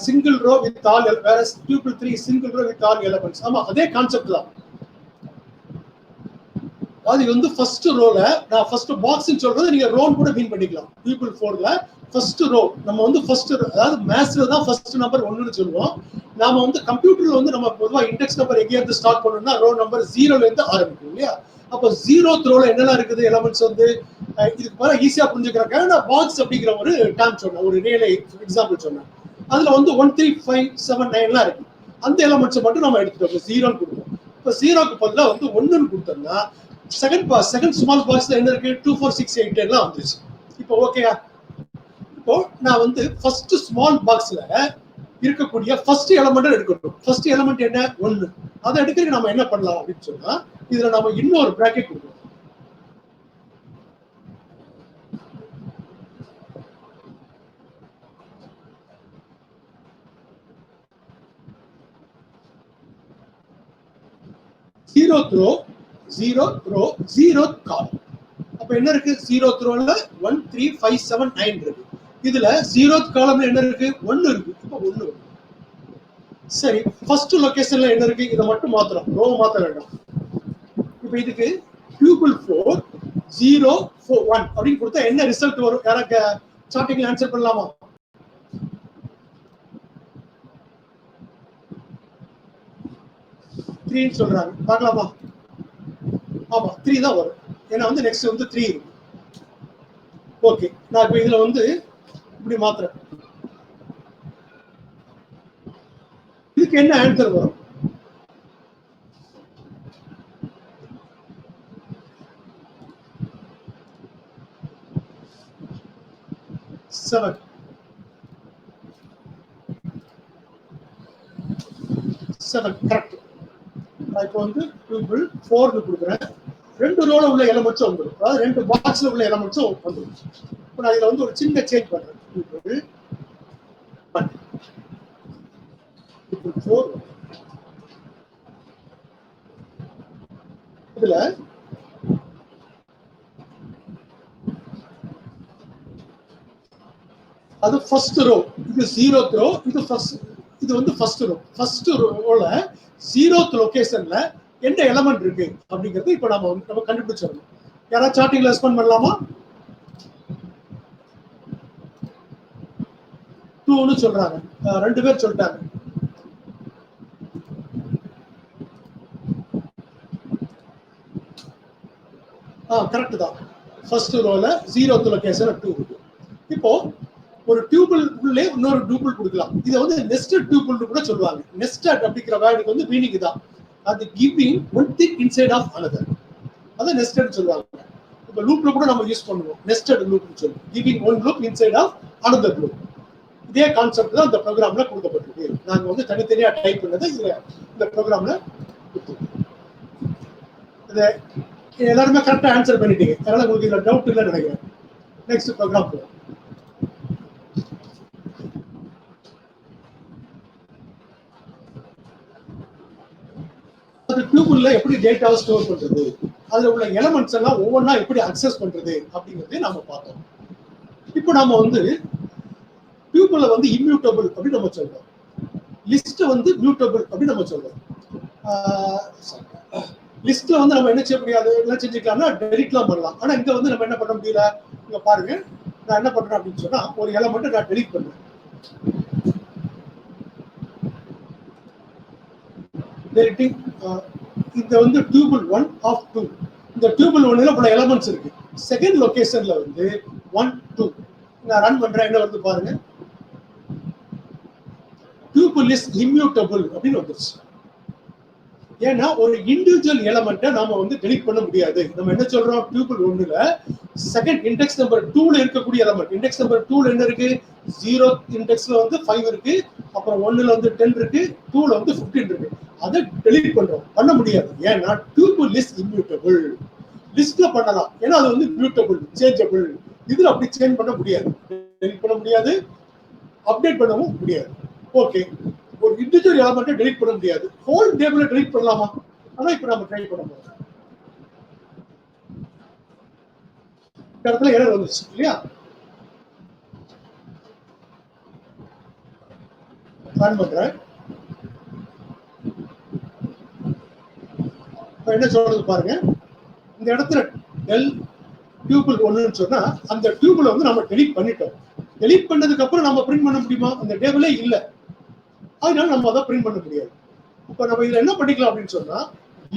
சிங்கிள் ரோ வித் ஆல், வேற tuple 3 single row with all elements. ஆமா, அதே கான்செப்ட் தான். அது வந்து ஃபர்ஸ்ட் ரோல நான் ஃபர்ஸ்ட் பாக்ஸ் சொல்றது நீங்க ரோன் கூட மீன் பண்ணிக்கலாம். டியூபிள் 4ல ஃபர்ஸ்ட் ரோ நம்ம வந்து ஃபர்ஸ்ட், அதாவது மேத்ஸ்ல தான் ஃபர்ஸ்ட் நம்பர் 1ன்னு சொல்லுவோம். நாம வந்து கம்ப்யூட்டர்ல வந்து நம்ம பொதுவா இண்டெக்ஸ் நம்பர் எங்க இருந்து ஸ்டார்ட் பண்ணனும்னா ரோ நம்பர் 0ல இருந்து ஆரம்பிக்கும் இல்லையா. அப்ப 0th ரோல என்னெல்லாம் இருக்குது எலிமெண்ட்ஸ் வந்து, இதுக்கு மேல ஈஸியா புரிஞ்சுக்கிறாங்க. நான் பாக்ஸ் அப்படிங்கிற ஒரு டேர்ம் சொன்னேன், ஒரு ரியல் எக்ஸாம்பிள் சொன்னேன். அதுல வந்து 1 3 5 7 9 எல்லாம் இருக்கு. அந்த எலிமெண்ட்ஸ் மட்டும் நம்ம எடுத்துட்டோம், 0ன்னு கொடுப்போம். இப்ப 0க்கு பதிலா வந்து 1ன்னு கொடுத்தோம்னா செகண்ட் ஸ்மால் பாக்ஸ்ல என்ன இருக்கு, 2 4 6 8 எல்லாம் வந்துருச்சு. இப்போ ஓகேயா? இப்போ நான் வந்து ஃபர்ஸ்ட் ஸ்மால் பாக்ஸ்ல இருக்கக்கூடிய ஃபர்ஸ்ட் எலிமெண்ட் எடுக்கணும். ஃபர்ஸ்ட் எலிமெண்ட் என்ன, 1. அதை எடுக்கிறதுக்கு நம்ம என்ன பண்ணலாம் அப்படின்னு சொன்னா, இதுல நம்ம இன்னொரு பிராக்கெட் கொடுக்கணும். ஜீரோத் ரோ 0th காலம். அப்ப என்ன இருக்கு, 0th ரோல 1 3 5 7 9 இருக்கு. இதுல 0th காலம்ல என்ன இருக்கு, 1 இருக்கு. இப்ப 1 சரி, ஃபர்ஸ்ட் லொகேஷன்ல என்ன இருக்கு, இதை மட்டும் மாத்துறோம், ரோ மாத்த வேண்டாம். இப்ப இதுக்கு டியூபிள் 4 0 4 1 அப்படின்னு கொடுத்தா என்ன ரிசல்ட் வரும், யாராக்கு சார்ட்டிங்ல ஆன்சர் பண்ணலாமா? சொல்றாங்க, பார்க்கலாமா? ஆமா 3 தான் வரும். ஏன்னா வந்து நெக்ஸ்ட் வந்து 3 இருக்கு. ஓகே, நான் இப்ப இதுல வந்து இப்படி மாத்துறேன். இதுக்கு என்ன ஆன்சர் வரும்? செவன். கரெக்ட். நான் இப்போ வந்து டியூபிள் 4 கொடுக்குறேன். 2 ரோல உள்ள எலமெண்ட்ஸ் வந்துடும், அதாவது 2 பாக்ஸ்ல உள்ள எலமெண்ட்ஸ் வந்துடும். இப்போ நான் இதுல வந்து ஒரு சின்ன சேஞ்ச் பண்றேன். Tuple 1, tuple 4. இதுல அது ஃபர்ஸ்ட் ரோ, இது 0th ரோ, இது வந்து ஃபர்ஸ்ட் ரோ. ஃபர்ஸ்ட் ரோல 0th லொகேஷன்ல என்ன எலமெண்ட் இருக்கு அப்படிங்கிறது இப்போ நம்ம கண்டுபிடிச்சிடணும். யாராவது சார்ட்டிங்ல ரெஸ்பாண்ட் பண்ணலாமா? 2ன்னு சொல்றாங்க, 2 பேர் சொல்லிட்டாங்க. கரெக்ட் தான். ஃபர்ஸ்ட் ரோல 0th லொகேஷன்ல 2 இருக்கு. இப்போ ஒரு டியூபிள் உள்ளே இன்னொரு டியூபிள் கொடுக்கலாம். இதை வந்து நெஸ்டட் டியூபிள் கூட சொல்லுவாங்க. நெஸ்டட் அப்படிங்கிற வேர்டுக்கு வந்து மீனிங் தான், அது giving one thing inside of another, அதை நெஸ்டட் சொல்லுவாங்க. இப்போ லூப்ல கூட நம்ம யூஸ் பண்ணுவோம், நெஸ்டட் லூப்னு சொல்லி, giving one loop inside of another loop. இதே கான்செப்ட் தான் இந்த ப்ரோக்ராம்ல கொடுக்கப்பட்டிருக்கு. நாங்க வந்து தனித்தனியா டைப் பண்ணதை இந்த ப்ரோக்ராம்ல இதை எல்லாருமே கரெக்டா ஆன்சர் பண்ணிட்டீங்க. அதனால உங்களுக்கு இதுல டவுட் இல்லைன்னு நினைக்கிறேன். நெக்ஸ்ட் ப்ரோக்ராம் போகும். அது டியூபிள்ல எப்படி டேட்டாவை ஸ்டோர் பண்றது, அதுல உள்ள எலமெண்ட்ஸ் எல்லாம் ஒவ்வொன்றா எப்படி அக்சஸ் பண்றது அப்படிங்கறதை நாம பார்த்தோம். இப்போ நாம வந்து டியூபிள்ல வந்து இம்யூட்டபிள் அப்படின்னு நம்ம சொல்றோம், லிஸ்ட் வந்து மியூட்டபிள் அப்படின்னு நம்ம சொல்றோம். லிஸ்ட்ல வந்து நம்ம என்ன செய்ய முடியாது, என்ன செஞ்சுக்கலாம்னா டெலிட்லாம் பண்ணலாம். ஆனா இங்க வந்து நம்ம என்ன பண்ண முடியல. இங்க பாருங்க, நான் என்ன பண்றேன் அப்படின்னு சொன்னா ஒரு எலமெண்ட் நான் டெலிட் பண்றேன். டெலிட்டிங். இது வந்து டியூபிள் 1 ஆஃப் 2. இந்த டியூபிள் 1ல பல எலமெண்ட்ஸ் இருக்கு. செகண்ட் லொகேஷன்ல வந்து 1, 2 நான் ரன் பண்றேன். என்ன வருது பாருங்க, டியூபிள் இஸ் இம்யூட்டபிள் அப்படின்னு வந்துருச்சு. ஏன்னா ஒரு இண்டிவிஜுவல் எலமெண்ட்டை நாம வந்து டெலிட் பண்ண முடியாது. நம்ம என்ன சொல்றோம், டியூபிள் 1ல செகண்ட் இண்டெக்ஸ் நம்பர் 2ல இருக்கக்கூடிய எலமெண்ட், இண்டெக்ஸ் நம்பர் 2ல என்ன இருக்கு, 0th இண்டெக்ஸ்ல வந்து 5 இருக்கு, அப்புறம் 1ல வந்து 10 இருக்கு, 2ல வந்து 15 இருக்கு. அதை டெலிட் பண்றோம், பண்ண முடியாது. ஏன்னா டியூபிள் இஸ் இம்யூட்டபிள். லிஸ்ட்ல பண்ணலாம், ஏன்னா அது வந்து மியூட்டபிள், சேஞ்சபிள். இதுல அப்படி சேஞ்ச் பண்ண முடியாது, டெலிட் பண்ண முடியாது, அப்டேட் பண்ணவும் முடியாது. ஓகே, ஒரு இண்டிவிஜுவல் எலமெண்ட்டை டெலிட் பண்ண முடியாது, ஹோல் டேபிளை டெலிட் பண்ணலாமா? ஆனா இப்ப நம்ம ட்ரை பண்ண போறோம். இந்த இடத்துல எரர் வந்துச்சு இல்லையா? ரன் பண்றேன். என்ன சொல்றது பாருங்க, இந்த இடத்துல டெல் டியூபிள் 1ன்னு சொன்னா அந்த டியூபிளை வந்து நம்ம டெலிட் பண்ணிட்டோம். டெலிட் பண்ணதுக்கு அப்புறம் நம்ம பிரிண்ட் பண்ண முடியுமா? அந்த டேபிளே இல்ல, அதனால நம்ம அதை பிரிண்ட் பண்ண முடியாது. இப்ப நம்ம இதுல என்ன பண்ணிக்கலாம் அப்படின்னு சொன்னா,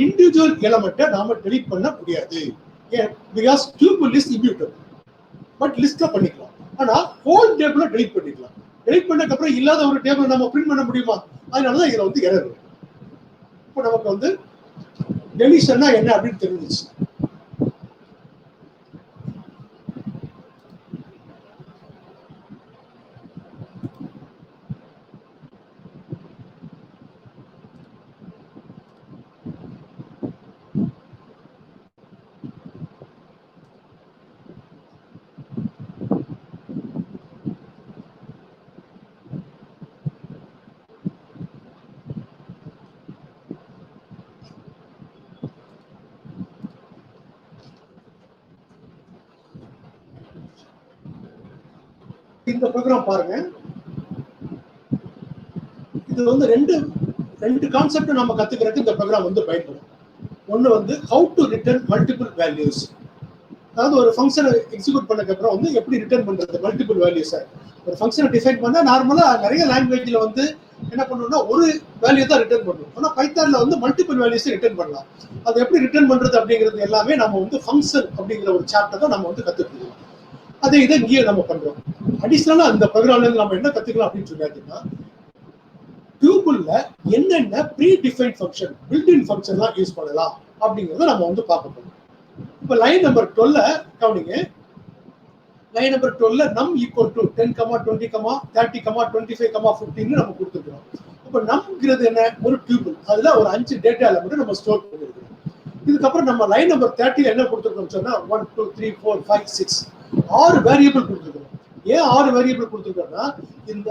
இண்டிவிஜுவல் எலமெண்ட்டை நாம டெலிட் பண்ண முடியாது. ஏன்? Because tuple is immutable. But லிஸ்ட்ல பண்ணிக்கலாம். ஆனா ஹோல் டேபிளை டெலிட் பண்ணிக்கலாம். டெலிட் பண்ணதுக்கு அப்புறம் இல்லாத ஒரு டேபிளை நம்ம பிரிண்ட் பண்ண முடியுமா? அதனாலதான் இதுல வந்து எரர். இப்போ நமக்கு வந்து டெலிஷன்னா என்ன அப்படின்னு தெரிஞ்சிச்சு. இந்த ப்ரோக்ராம் பாருங்க, இது வந்து ரெண்டு கான்செப்ட் நம்ம கத்துக்கிறதுக்கு இந்த ப்ரோக்ராம் வந்து பயன்படும். ஒன்னு வந்து how to return multiple values, அதாவது ஒரு ஃபங்க்ஷனை எக்ஸிக்யூட் பண்ணதுக்கு அப்புறம் வந்து எப்படி ரிட்டர்ன் பண்றது மல்டிபிள் வேல்யூஸை. ஒரு ஃபங்க்ஷனை டிஃபைன் பண்ணா நார்மலா நிறைய லாங்குவேஜ்ல வந்து என்ன பண்ணணும்னா ஒரு வேல்யூ தான் ரிட்டர்ன் பண்ணணும். ஆனா பைத்தான்ல வந்து மல்டிபிள் வேல்யூஸ் ரிட்டர்ன் பண்ணலாம். அது எப்படி ரிட்டர்ன் பண்றது அப்படிங்கிறது எல்லாமே நம்ம வந்து ஃபங்க்ஷன் அப்படிங்கிற ஒரு சாப்டர் தான் நம்ம வந்து கத்துக்கணும். அதே இதை இங்கே நம்ம பண்றோம். அடிஷனலா அந்த ப்ரோக்ராம்ல இருந்து நம்ம என்ன கத்துக்கலாம் அப்படின்னு சொன்னாங்கன்னா, டியூபிள்ல என்னென்ன ப்ரீ டிஃபைன்ட் ஃபங்க்ஷன், பில்ட்-இன் ஃபங்க்ஷன்லாம் யூஸ் பண்ணலாம் அப்படிங்கறத நம்ம வந்து பார்க்க போறோம். இப்போ லைன் நம்பர் 12 கவனிங்க. லைன் நம்பர் 12 நம் ஈக்குவல் டு 10, 20, 30, 25, 15 நம்ம கொடுத்துருக்கோம். இப்போ நம்ங்கிறது என்ன? ஒரு டியூபிள். அதுல ஒரு 5 டேட்டா எலிமெண்ட் நம்ம ஸ்டோர் பண்ணிருக்கோம். இதுக்கப்புறம் நம்ம லைன் நம்பர் 30 என்ன கொடுத்துருக்கோம் சொன்னா 1, 2, 3, 4, 5, 6 6 வேரியபிள் கொடுத்துருக்கோம். ஏன் 6 வேரியபிள் கொடுத்துருக்கோம்னா, இந்த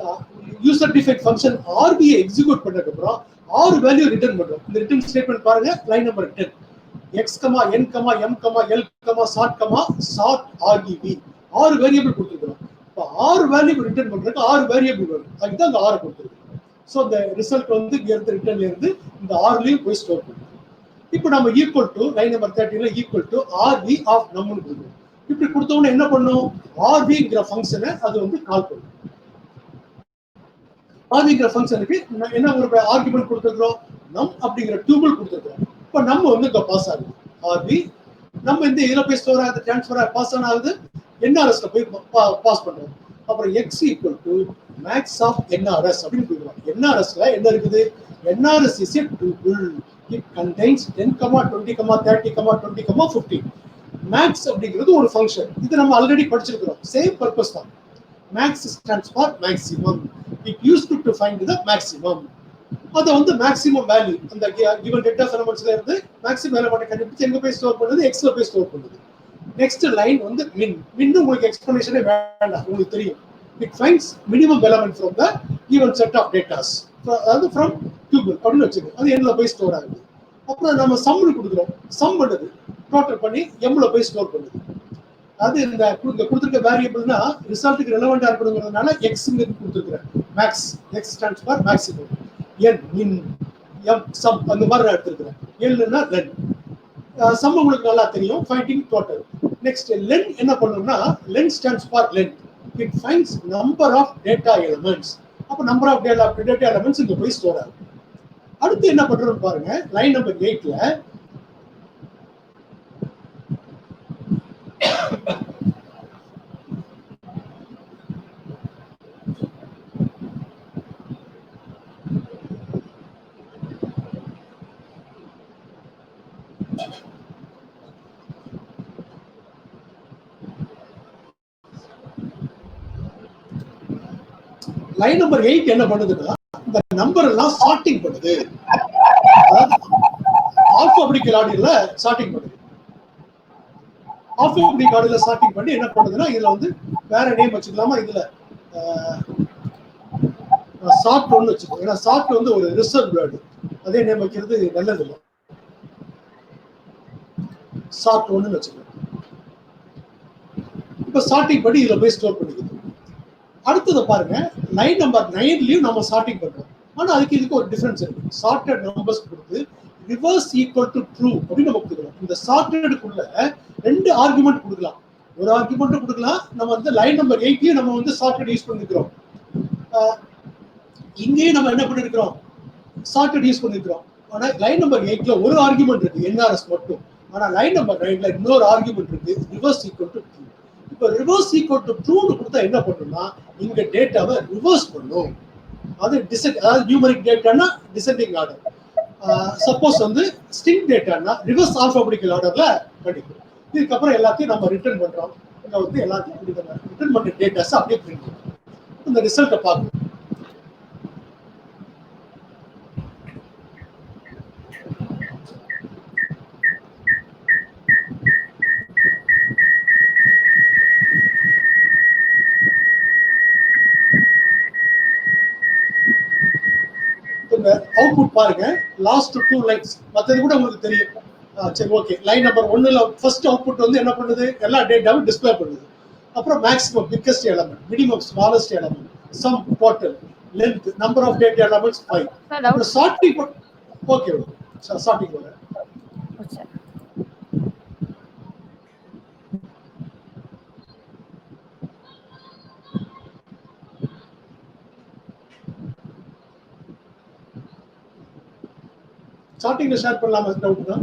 யூசர் டிஃபைன்ட் ஃபங்க்ஷன் ஆர்பியை எக்ஸிக்யூட் பண்ணதுக்கு அப்புறம் 6 வேல்யூ ரிட்டர்ன் பண்றோம். இந்த ரிட்டர்ன் ஸ்டேட்மெண்ட் பாருங்க, line number 10 x, n, m, l, sort argv 6 variable கொடுத்துருக்கோம். இப்போ 6 வேல்யூ ரிட்டர்ன் பண்றதுக்கு 6 வேரியபிள் வரும். அதுக்கு அந்த 6 கொடுத்துருக்கோம். ஸோ இந்த ரிசல்ட் வந்து இங்க இருந்து ரிட்டர்ன்ல இருந்து இந்த 6லயும் போய் ஸ்டோர் பண்ணுறோம். இப்போ நம்ம ஈக்குவல் டு லைன் நம்பர் 30ல ஈக்குவல் டு ஆர்வி ஆஃப் நம்னு கொடுக்குறோம். இப்படி கொடுத்தோம்னா என்ன பண்ணும்? ஆர்விங்கிற ஃபங்க்ஷனை அது வந்து கால் பண்ணும். ஆர்விங்கிற ஃபங்க்ஷனுக்கு என்ன ஒரு ஆர்குமெண்ட் கொடுத்துருக்கோம்? நம் அப்படிங்கிற டியூபிள் கொடுத்துருக்கோம். இப்போ நம்ம வந்து இங்க பாஸ் ஆகுது. ஆர்வி நம்ம இந்த இதுல போய் ஸ்டோர் ஆகுது, டிரான்ஸ்ஃபர் பாஸ் ஆகுது, என்ஆர்எஸ்ல போய் பாஸ் பண்றோம். அப்புறம் X equal to max of NRS அப்படின்னு கொடுக்குறோம். என்ஆர்எஸ்ல என்ன இருக்குது? NRS is a tuple. It contains 10, 20, 30, 20, 15. Max அப்படிங்கிறது ஒரு ஃபங்க்ஷன். இது நம்ம ஆல்ரெடி படிச்சிருக்கிறோம். சேம் பர்பஸ் தான். Max stands for maximum. It used to find the maximum. அது வந்து மேக்ஸிமம் வேல்யூ அந்த கிவன் டேட்டா எலிமெண்ட்ஸ்ல இருந்து மேக்ஸிமம் எலிமெண்ட் கண்டுபிடிச்சு எங்க போய் ஸ்டோர் பண்ணுது? எக்ஸ்ல போய் ஸ்டோர் பண்ணுது. நெக்ஸ்ட் லைன் வந்து மின். மின் உங்களுக்கு எக்ஸ்பிளனேஷனே வேண்டாம், உங்களுக்கு தெரியும். It finds minimum element from the given set of datas. அதாவது ஃப்ரம் டியூபிள் அப்படின்னு வச்சுக்கோங்க. அது எண்ணில் போய் ஸ்டோர் ஆகுது. அப்புறம் நம்ம சம்னு கொடுக்குறோம். சம் பண்ணுது, டோட்டல் பண்ணி எம்ல போய் ஸ்டோர் பண்ணுது. அது இந்த கொடுத்துருக்க வேரியபிள்னா ரிசல்ட்டுக்கு ரெலவெண்டா இருக்கணுங்கிறதுனால எக்ஸ் கொடுத்துருக்குறேன். Max, X stands for maximum. என் மின், எம் சம் அந்த மாதிரி நான் எடுத்துருக்கிறேன். எல்னா லென். சம் உங்களுக்கு நல்லா தெரியும், ஃபைண்டிங் டோட்டல். நெக்ஸ்ட் லென் என்ன பண்ணணும்னா, len stands for length. It finds number of data elements. அப்ப number of data elements இங்க போய் ஸ்டோர் ஆகும். அடுத்து என்ன பண்றோம் பாருங்க, லைன் நம்பர் 8ல லைன் நம்பர் 8 என்ன பண்ணுதுன்னா, இந்த நம்பர் எல்லாம் சார்ட்டிங் பண்ணுது. ஆல்பாபெடிக்கல் ஆர்டர்ல சார்ட்டிங் பண்ணுது. ஆல்பாபெடிக் ஆர்டர்ல சார்ட்டிங் பண்ணி என்ன பண்ணுதுன்னா, இதுல வந்து வேற நேம் வச்சுக்கலாமா? இதுல சார்ட் ஒன்னு வச்சுக்கோங்க. ஏன்னா சார்ட் வந்து ஒரு ரிசர்வ் வேர்டு. அதே நேம் வைக்கிறது நல்லது இல்லை. சார்ட் ஒன்னு வச்சுக்கோங்க. இப்ப சார்ட்டிங் பண்ணி இதுல போய் ஸ்டோர் பண்ணிக்குது. அடுத்தது பாருங்க, லைன் நம்பர் 9லயும் நம்ம சார்ட்டிங் பண்றோம். ஆனா அதுக்கு இதுக்கு ஒரு டிஃபரன்ஸ் இருக்கு. சார்ட்டட் நம்பர்ஸ் கொடுத்து ரிவர்ஸ் ஈக்குவல் டு ட்ரூ அப்படின்னு நம்ம கொடுக்குறோம். இந்த சார்ட்டடுக்குள்ள 2 ஆர்குமெண்ட் கொடுக்கலாம். ஒரு ஆர்குமெண்ட் கொடுக்கலாம். நம்ம வந்து லைன் நம்பர் 8லயும் நம்ம வந்து சார்ட்டட் யூஸ் பண்ணிருக்கிறோம். இங்கேயும் நம்ம என்ன பண்ணிருக்கிறோம்? சார்ட்டட் யூஸ் பண்ணிருக்கிறோம். ஆனா லைன் நம்பர் 8ல ஒரு ஆர்குமெண்ட் இருக்கு, என்ஆர்எஸ் மட்டும். ஆனா லைன் நம்பர் 9ல இன்னொரு ஆர்குமெண்ட் இருக்கு, ரிவர்ஸ் ஈக்குவல் டு ட்ரூ. இப்போ ரிவர்ஸ் ஈக்குவல் டு ட்ரூன்னு கொடுத்தா என்ன பண்ணும்னா, இங்க டேட்டாவை ரிவர்ஸ் பண்ணும். அது அதாவது நியூமரிக் டேட்டானா டிசெண்டிங் ஆர்டர். சப்போஸ் வந்து ஸ்ட்ரிங் டேட்டானா ரிவர்ஸ் ஆல்பாபெடிக்கல் ஆர்டர்ல படிக்கும். இதுக்கப்புறம் எல்லாத்தையும் நம்ம ரிட்டர்ன் பண்றோம். இங்க வந்து எல்லாத்தையும் ரிட்டர்ன் பண்ண டேட்டாஸ் அப்படியே பிரிண்ட் பண்ணும். இந்த ரிசல்ட்டை பார்க்கணும். அவுட்புட் பாருங்க, லாஸ்ட் 2 லைன்ஸ். மற்றது கூட உங்களுக்கு தெரியும். சரி, ஓகே. லைன் நம்பர் 1ல ஃபர்ஸ்ட் அவுட்புட் வந்து என்ன பண்ணுது? எல்லா டேட்டாவும் டிஸ்ப்ளே பண்ணுது. அப்புறம் maximum biggest element, minimum smallest element, sum total, length, number of data elements 5. அப்புறம் சார்ட்டிங். ஓகே, சார்ட்டிங் வர சார்ட்டிங்ல ஷேர் பண்ணலாமா? டவுட் தான்.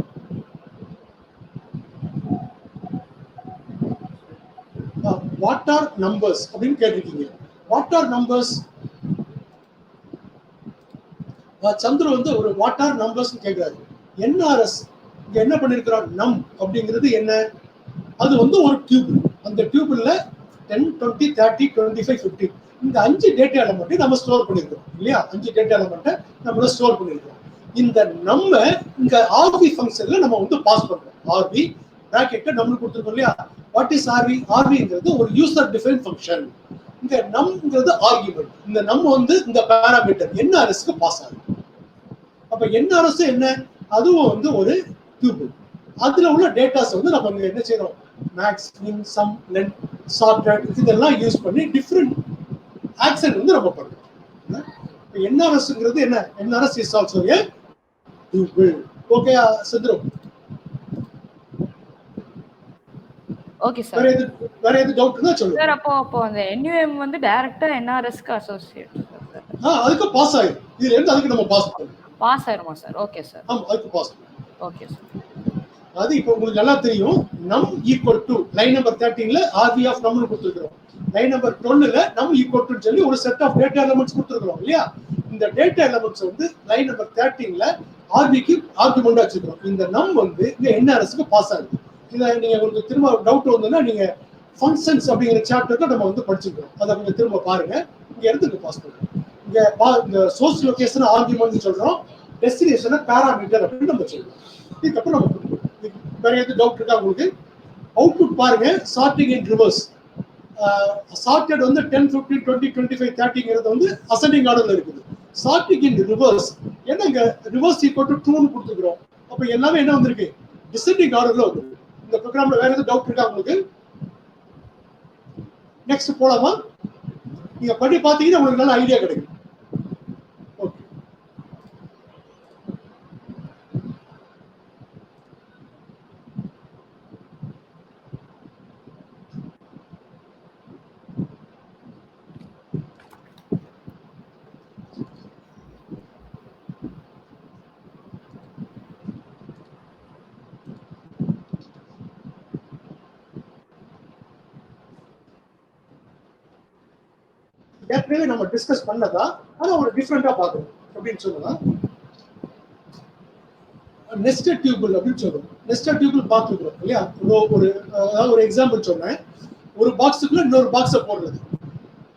What வாட் ஆர் நம்பர்ஸ் அப்படின்னு கேட்டிருக்கீங்க. What are numbers? சந்திர வந்து ஒரு வாட் ஆர் நம்பர்ஸ் கேட்கிறாரு. என்ஆர்எஸ் இங்க என்ன பண்ணிருக்கிறோம்? நம் அப்படிங்கிறது என்ன? அது வந்து ஒரு டியூபிள். அந்த டியூபிள்ல 10, 20, 30, 25, 50 இந்த 5 டேட்டா எலமெண்ட்டை நம்ம ஸ்டோர் பண்ணிருக்கோம் இல்லையா? 5 டேட்டா எலமெண்ட்டை நம்ம ஸ்டோர் பண்ணிருக்கோம். இந்த நம்ம இங்க ஆர்பி ஃபங்க்ஷன்ல நம்ம வந்து பாஸ் பண்றோம். ஆர்பி பிராக்கெட்ல நம்மளுக்கு கொடுத்துருக்கோம் இல்லையா? What is RB? ஆர்பிங்கிறது ஒரு யூசர் டிஃபைன் ஃபங்க்ஷன். இந்த நம்ங்கிறது ஆர்குமெண்ட். இந்த நம் வந்து இந்த பாராமீட்டர் என்ஆர்எஸ்க்கு பாஸ் ஆகுது. அப்ப என்ஆர்எஸ் என்ன? அதுவும் வந்து ஒரு டியூபிள். அதுல உள்ள டேட்டாஸ் வந்து நம்ம என்ன செய்யறோம்? மேக்ஸ், மின், சம், லென்த், சார்ட்டட் இதெல்லாம் யூஸ் பண்ணி டிஃபரெண்ட் ஆக்சன் வந்து நம்ம பண்றோம். என்ஆர்எஸ்ங்கிறது என்ன? NRS is also a tuple. Okay Chandru? Okay sir. வேற எது டவுட் இருந்தா சொல்லுங்க சார். அப்போ அந்த NUM வந்து டைரக்டா NRS க்கு அசோசியேட். அதுக்கு பாஸ் ஆயிடும். இதுல இருந்து அதுக்கு நம்ம பாஸ் பண்ணணும். பாஸ் ஆயிருமா சார்? Okay sir. ஆமா, அதுக்கு பாஸ் பண்ணணும். Okay sir. அது இப்போ உங்களுக்கு நல்லா தெரியும். நம் ஈக்குவல் டு லைன் நம்பர் 13ல ஆர்பி ஆஃப் நம்னு கொடுத்துருக்கோம். லைன் நம்பர் 12ல நம் ஈக்குவல் டு சொல்லி ஒரு செட் ஆஃப் டேட்டா எலிமெண்ட்ஸ் கொடுத்துருக்கோம் இல்லையா? இந்த டேட்டா எலிமெண்ட்ஸ் வந்து லைன் நம்பர் 13ல ஆர்பிக்கு ஆர்குமெண்டா வச்சிருக்கோம். இந்த நம் வந்து இங்க என்ஆர்எஸ்க்கு பாஸ் ஆகுது. இதை நீங்க உங்களுக்கு திரும்ப டவுட் வந்ததுன்னா நீங்க ஃபங்க்ஷன்ஸ் அப்படிங்கிற சாப்டர்ல நம்ம வந்து படிச்சுக்கிறோம். அதை கொஞ்சம் திரும்ப பாருங்க. இங்க இடத்துக்கு பாஸ் பண்ணுறோம். இங்க இந்த சோர்ஸ் லொகேஷன் ஆர்குமெண்ட் சொல்றோம், டெஸ்டினேஷனை பாராமீட்டர் அப்படின்னு நம்ம சொல்றோம். இதுக்கப்புறம் நம்ம வேற எது டவுட் இருக்கா உங்களுக்கு? அவுட்புட் பாருங்க. Sorting in reverse. சார்ட்டட் வந்து 10, 15, 20, 25, 30ங்கிறது வந்து அசெண்டிங் ஆர்டர்ல இருக்குது. சார்ட்டிங் இன் ரிவர்ஸ் என்ன? இங்க ரிவர்ஸ் ஈக்குவல் டு 2ன்னு கொடுத்துக்கிறோம். அப்ப எல்லாமே என்ன வந்திருக்கு? டிசெண்டிங் ஆர்டர்ல வந்து. இந்த ப்ரோக்ராம்ல வேற எது டவுட் இருக்கா உங்களுக்கு? நெக்ஸ்ட் போலாமா? நீங்க பண்ணி பாத்தீங்கன்னா உங்களுக்கு நல்ல ஐடியா கிடைக்கும். ஓகே. ஏற்கனவே நம்ம டிஸ்கஸ் பண்ணதா, ஆனா ஒரு டிஃபரெண்டா பார்க்கணும் அப்படின்னு சொல்லலாம். நெஸ்டட் டியூபிள் அப்படின்னு சொல்றோம். நெஸ்டட் டியூபிள் பார்த்துக்கிறோம் இல்லையா? ஒரு எக்ஸாம்பிள் சொன்னேன். ஒரு பாக்ஸுக்குள்ள இன்னொரு பாக்ஸை போடுறது.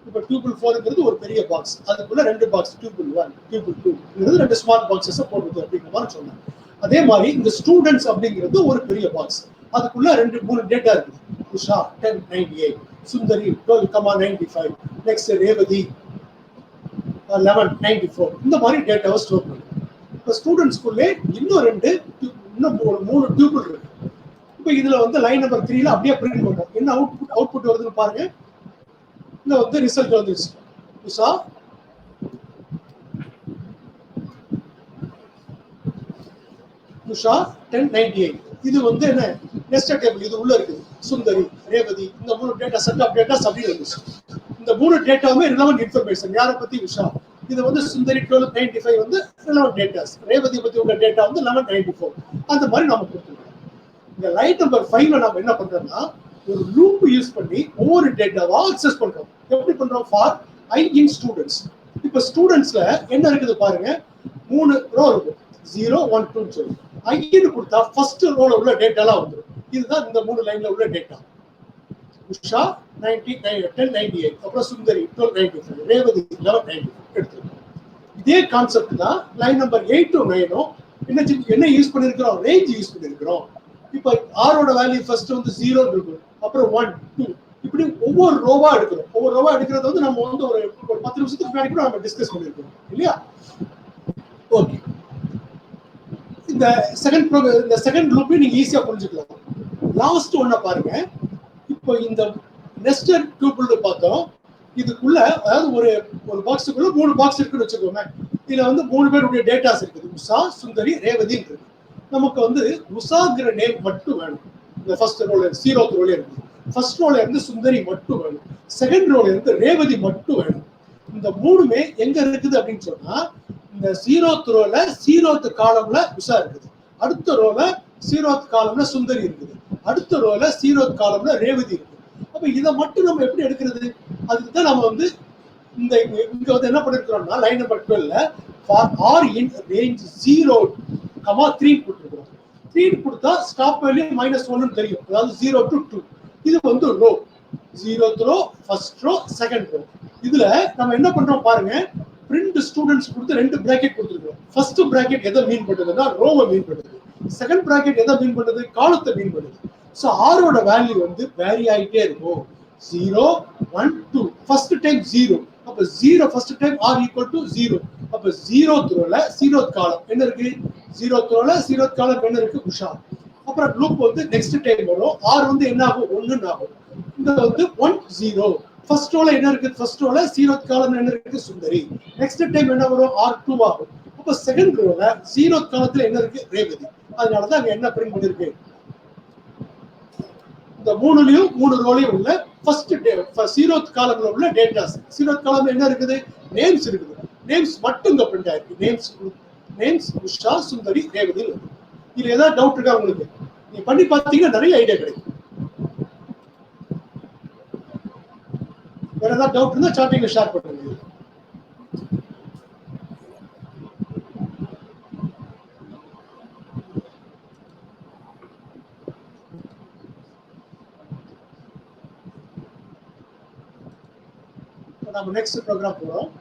இப்போ டியூபிள் 4ங்கிறது ஒரு பெரிய பாக்ஸ். அதுக்குள்ள 2 box, tuple 1, tuple 2 2 small boxes போடுறது அப்படிங்கிற மாதிரி சொன்னேன். அதே மாதிரி இந்த ஸ்டூடெண்ட்ஸ் அப்படிங்கிறது ஒரு பெரிய பாக்ஸ். அதுக்குள்ள 2-3 டேட்டா இருக்குது. உஷா 1098, சுந்தரி 12,95, நெக்ஸ்ட் ரேவதி 1194 இந்த மாதிரி டேட்டாவை ஸ்டோர் பண்ணுங்க. இப்போ ஸ்டூடெண்ட்ஸ்குள்ளே இன்னும் 3 டியூபிள் இருக்கு. இப்போ இதுல வந்து லைன் நம்பர் 3ல அப்படியே பிரிண்ட் பண்ணுவோம். என்ன அவுட்புட் வருதுன்னு பாருங்க. இங்க வந்து ரிசல்ட் வந்துருச்சு. உஷா உஷா 1098. இது வந்து என்ன? Nested table. இது உள்ள இருக்குது. சுந்தரி, ரேவதி இந்த 3 டேட்டா செட் ஆஃப் டேட்டாஸ் அப்படி வந்துச்சு. இந்த 3 டேட்டாவுமே ரிலவென்ட் இன்ஃபர்மேஷன். யாரை பத்தி? உஷா. இது வந்து சுந்தரி 1295 வந்து ரிலவென்ட் டேட்டாஸ். ரேவதி பத்தி உள்ள டேட்டா வந்து 1194. அந்த மாதிரி நாம கொடுத்துருக்கோம். இந்த லைன் நம்பர் 5ல நாம என்ன பண்றோம்னா ஒரு லூப் யூஸ் பண்ணி ஒவ்வொரு டேட்டாவா அக்சஸ் பண்றோம். எப்படி பண்றோம்? For I in students. இப்போ ஸ்டூடெண்ட்ஸ்ல என்ன இருக்குது பாருங்க. 3 ரோ இருக்கு. 0, 1, 2 சொல்லி ஐன்னு கொடுத்தா ஃபர்ஸ்ட் ரோல உள்ள டேட்டாலாம் வந்துடும். இதுதான் இந்த 3 லைன்ல உள்ள டேட்டா. உஷா 1098, அப்புறம் சுந்தரி 1295, ரேவதி 1195 எடுத்துருக்கோம். இதே கான்செப்ட் தான் லைன் நம்பர் 8 to 9 என்ன யூஸ் பண்ணிருக்கிறோம்? ரேஞ்ச் யூஸ் பண்ணிருக்கிறோம். இப்போ ஆரோட வேல்யூ ஃபர்ஸ்ட் வந்து 0 இருக்கும், அப்புறம் 1, 2 இப்படி ஒவ்வொரு ரோவா எடுக்கிறோம். ஒவ்வொரு ரோவா எடுக்கிறது வந்து நம்ம வந்து ஒரு 10 நிமிஷத்துக்கு முன்னாடி கூட நம்ம டிஸ்கஸ் பண்ணிருக்கோம் இல்லையா? ஓகே. இந்த செகண்ட் லூப்பை நீங்க ஈஸியா புரிஞ்சுக்கலாம். லாஸ்ட் ஒன்ன பாருங்க. இப்போ இந்த நெஸ்டட் டியூபிள் பார்த்தோம். இதுக்குள்ள அதாவது ஒரு பாக்ஸுக்குள்ள 3 பாக்ஸ் இருக்குன்னு வச்சுக்கோங்க. இதுல வந்து 3 பேருடைய டேட்டாஸ் இருக்குது. உஷா, சுந்தரி, ரேவதி இருக்கு. நமக்கு வந்து உஷாங்கிற நேம் மட்டும் வேணும். இந்த ஃபர்ஸ்ட் ரோல 0th ரோல இருக்கு. ஃபர்ஸ்ட் ரோல இருந்து சுந்தரி மட்டும் வேணும். செகண்ட் ரோல இருந்து ரேவதி மட்டும் வேணும். இந்த 3மே எங்க இருக்குது அப்படின்னு சொன்னா இந்த 0th ரோல 0th காலம்ல உஷா இருக்குது. அடுத்த ரோல 0th காலம்ல சுந்தரி இருக்குது. அடுத்த ரோல 0th காலம்ல ரேவதி இருக்குது. அப்ப அப்ப இதை மட்டும் நம்ம எப்படி எடுக்கிறது? அதுக்கு தான் நம்ம வந்து இங்க வந்து என்ன பண்ணிருக்கிறோம்னா லைன் நம்பர் 12ல ஃபார் ஆர் இன் ரேஞ்ச் 0, 3 கொடுத்துருக்கோம். 3 கொடுத்தா ஸ்டாப் வேல்யூ -1 தெரியும், அதாவது 0 to 2. இது வந்து row, 0th row, first row, second row. இதுல நம்ம என்ன பண்றோம் பாருங்க, பிரிண்ட் ஸ்டூடெண்ட்ஸ் கொடுத்து 2 பிராக்கெட் கொடுத்துருக்கோம். ஃபர்ஸ்ட் பிராக்கெட் எதை மீன் பண்ணுதுன்னா ரோவை மீன் பண்ணுது, செகண்ட் பிராக்கெட் எதை மீன் பண்ணுது, காலத்தை மீன் பண்ணுது. ஸோ ஆரோட வேல்யூ வந்து வேரி ஆகிட்டே இருக்கும். 0, 1, 2. ஃபர்ஸ்ட் டைம் 0, அப்ப 0 first time R equal to 0. அப்ப 0th ரோல 0th காலம் என்ன இருக்கு, 0th ரோல 0th காலம் என்ன இருக்கு, உஷா. அப்புறம் லூப் வந்து நெக்ஸ்ட் டைம் வரும், ஆர் வந்து என்ன ஆகும், 1 ஆகும். இந்த வந்து 1, 0. ஃபர்ஸ்ட் ரோல என்ன இருக்கு, ஃபர்ஸ்ட் ரோல 0th காலம் என்ன இருக்கு, சுந்தரி. நெக்ஸ்ட் டைம் என்ன வரும், ஆர் 2 ஆகும். அப்ப செகண்ட் ரோல 0th காலத்துல என்ன இருக்கு, ரேவதி. அதனாலதான் அங்க என்ன பிரிண்ட் பண்ணிருக்கு, இந்த 3 ரோலையும் உள்ள ஃபர்ஸ்ட் 0th காலம்ல உள்ள டேட்டாஸ். 0th காலம்ல என்ன இருக்குது, நேம்ஸ் இருக்குது. நேம்ஸ் மட்டும் இங்க பிரிண்ட் ஆயிருக்கு. நேம்ஸ் உஷா, சுந்தரி, ரேவதி. இதுல ஏதாவது டவுட் இருக்கா உங்களுக்கு? நீங்க பண்ணி பார்த்தீங்கன்னா நிறைய ஐடியா கிடைக்கும். வேற ஏதாவது டவுட் இருந்தா சாட்டிங்ல ஷேர் பண்ணுங்க. நம்ம நெக்ஸ்ட் ப்ரோக்ராம் போறோம்.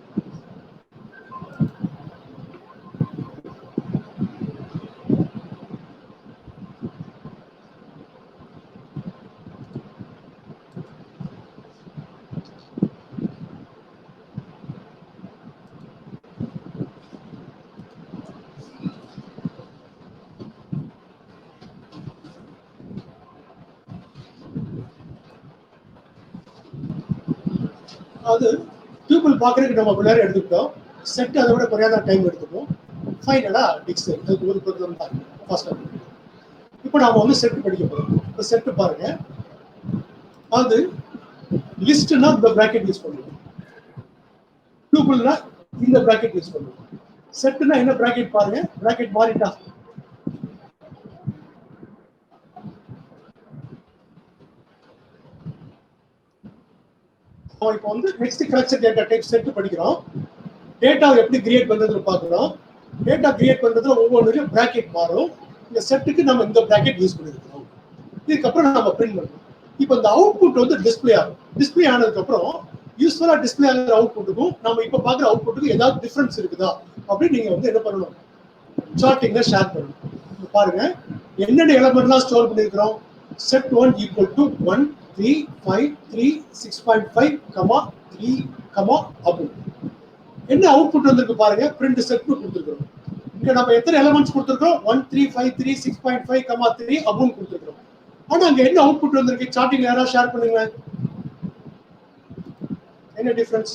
அது டியூபிள் பார்க்கறதுக்கு நம்ம கொஞ்ச நேரம் எடுத்துக்கிட்டோம். செட் அதை விட குறையாத டைம் எடுத்துப்போம். ஃபைனலா டிக்ஷனரி, அதுக்கு ஒரு ப்ரோக்ராம் தான் ஃபாஸ்ட்டாக. இப்போ நாம வந்து செட் படிக்க போகிறோம். இப்போ செட்டு பாருங்க, அது லிஸ்ட்னா இந்த பிராக்கெட் யூஸ் பண்ணுவோம், டியூபிள்னா இந்த பிராக்கெட் யூஸ் பண்ணுவோம். செட்னா என்ன பிராக்கெட் பாருங்க, பிராக்கெட் மாறிட்டா இப்போ வந்து next collection data type set படிக்கிறோம். டேட்டாவை எப்படி கிரியேட் பண்றதுன்னு பார்க்குறோம். டேட்டா கிரியேட் பண்றதுல ஒவ்வொன்றும் பிராக்கெட் மாறும். இந்த செட்டுக்கு நம்ம இந்த பிராக்கெட் யூஸ் பண்ணிருக்கோம். இதுக்கப்புறம் நம்ம பிரிண்ட் பண்ணுவோம். இப்போ இந்த அவுட்புட் வந்து டிஸ்பிளே ஆகும். டிஸ்பிளே ஆனதுக்கு அப்புறம் யூஸ்ஃபுல்லா டிஸ்பிளே ஆகிற அவுட்புட்டுக்கும் நம்ம இப்போ பார்க்குற அவுட்புட்டுக்கும் ஏதாவது டிஃபரன்ஸ் இருக்குதா அப்படின்னு நீங்க வந்து என்ன பண்ணணும், சார்ட்டிங்ல ஷேர் பண்ணணும். பாருங்க என்னென்ன எலமெண்ட்லாம் ஸ்டோர் பண்ணிருக்கிறோம். Set 1 equal to 1, 3, 5, 3, 6.5, 3, Abu. என்ன அவுட்புட் வந்திருக்கு பாருங்க, பிரிண்ட் செட் கொடுத்துருக்கோம். இங்க நம்ம எத்தனை எலிமெண்ட்ஸ் கொடுத்துருக்கோம், 1, 3, 5, 3, 6.5, 3 அபுன்னு கொடுத்துருக்கோம். ஆனா அங்க என்ன அவுட்புட் வந்திருக்கு, சார்ட்டிங் யாராவது ஷேர் பண்ணுங்க, என்ன difference?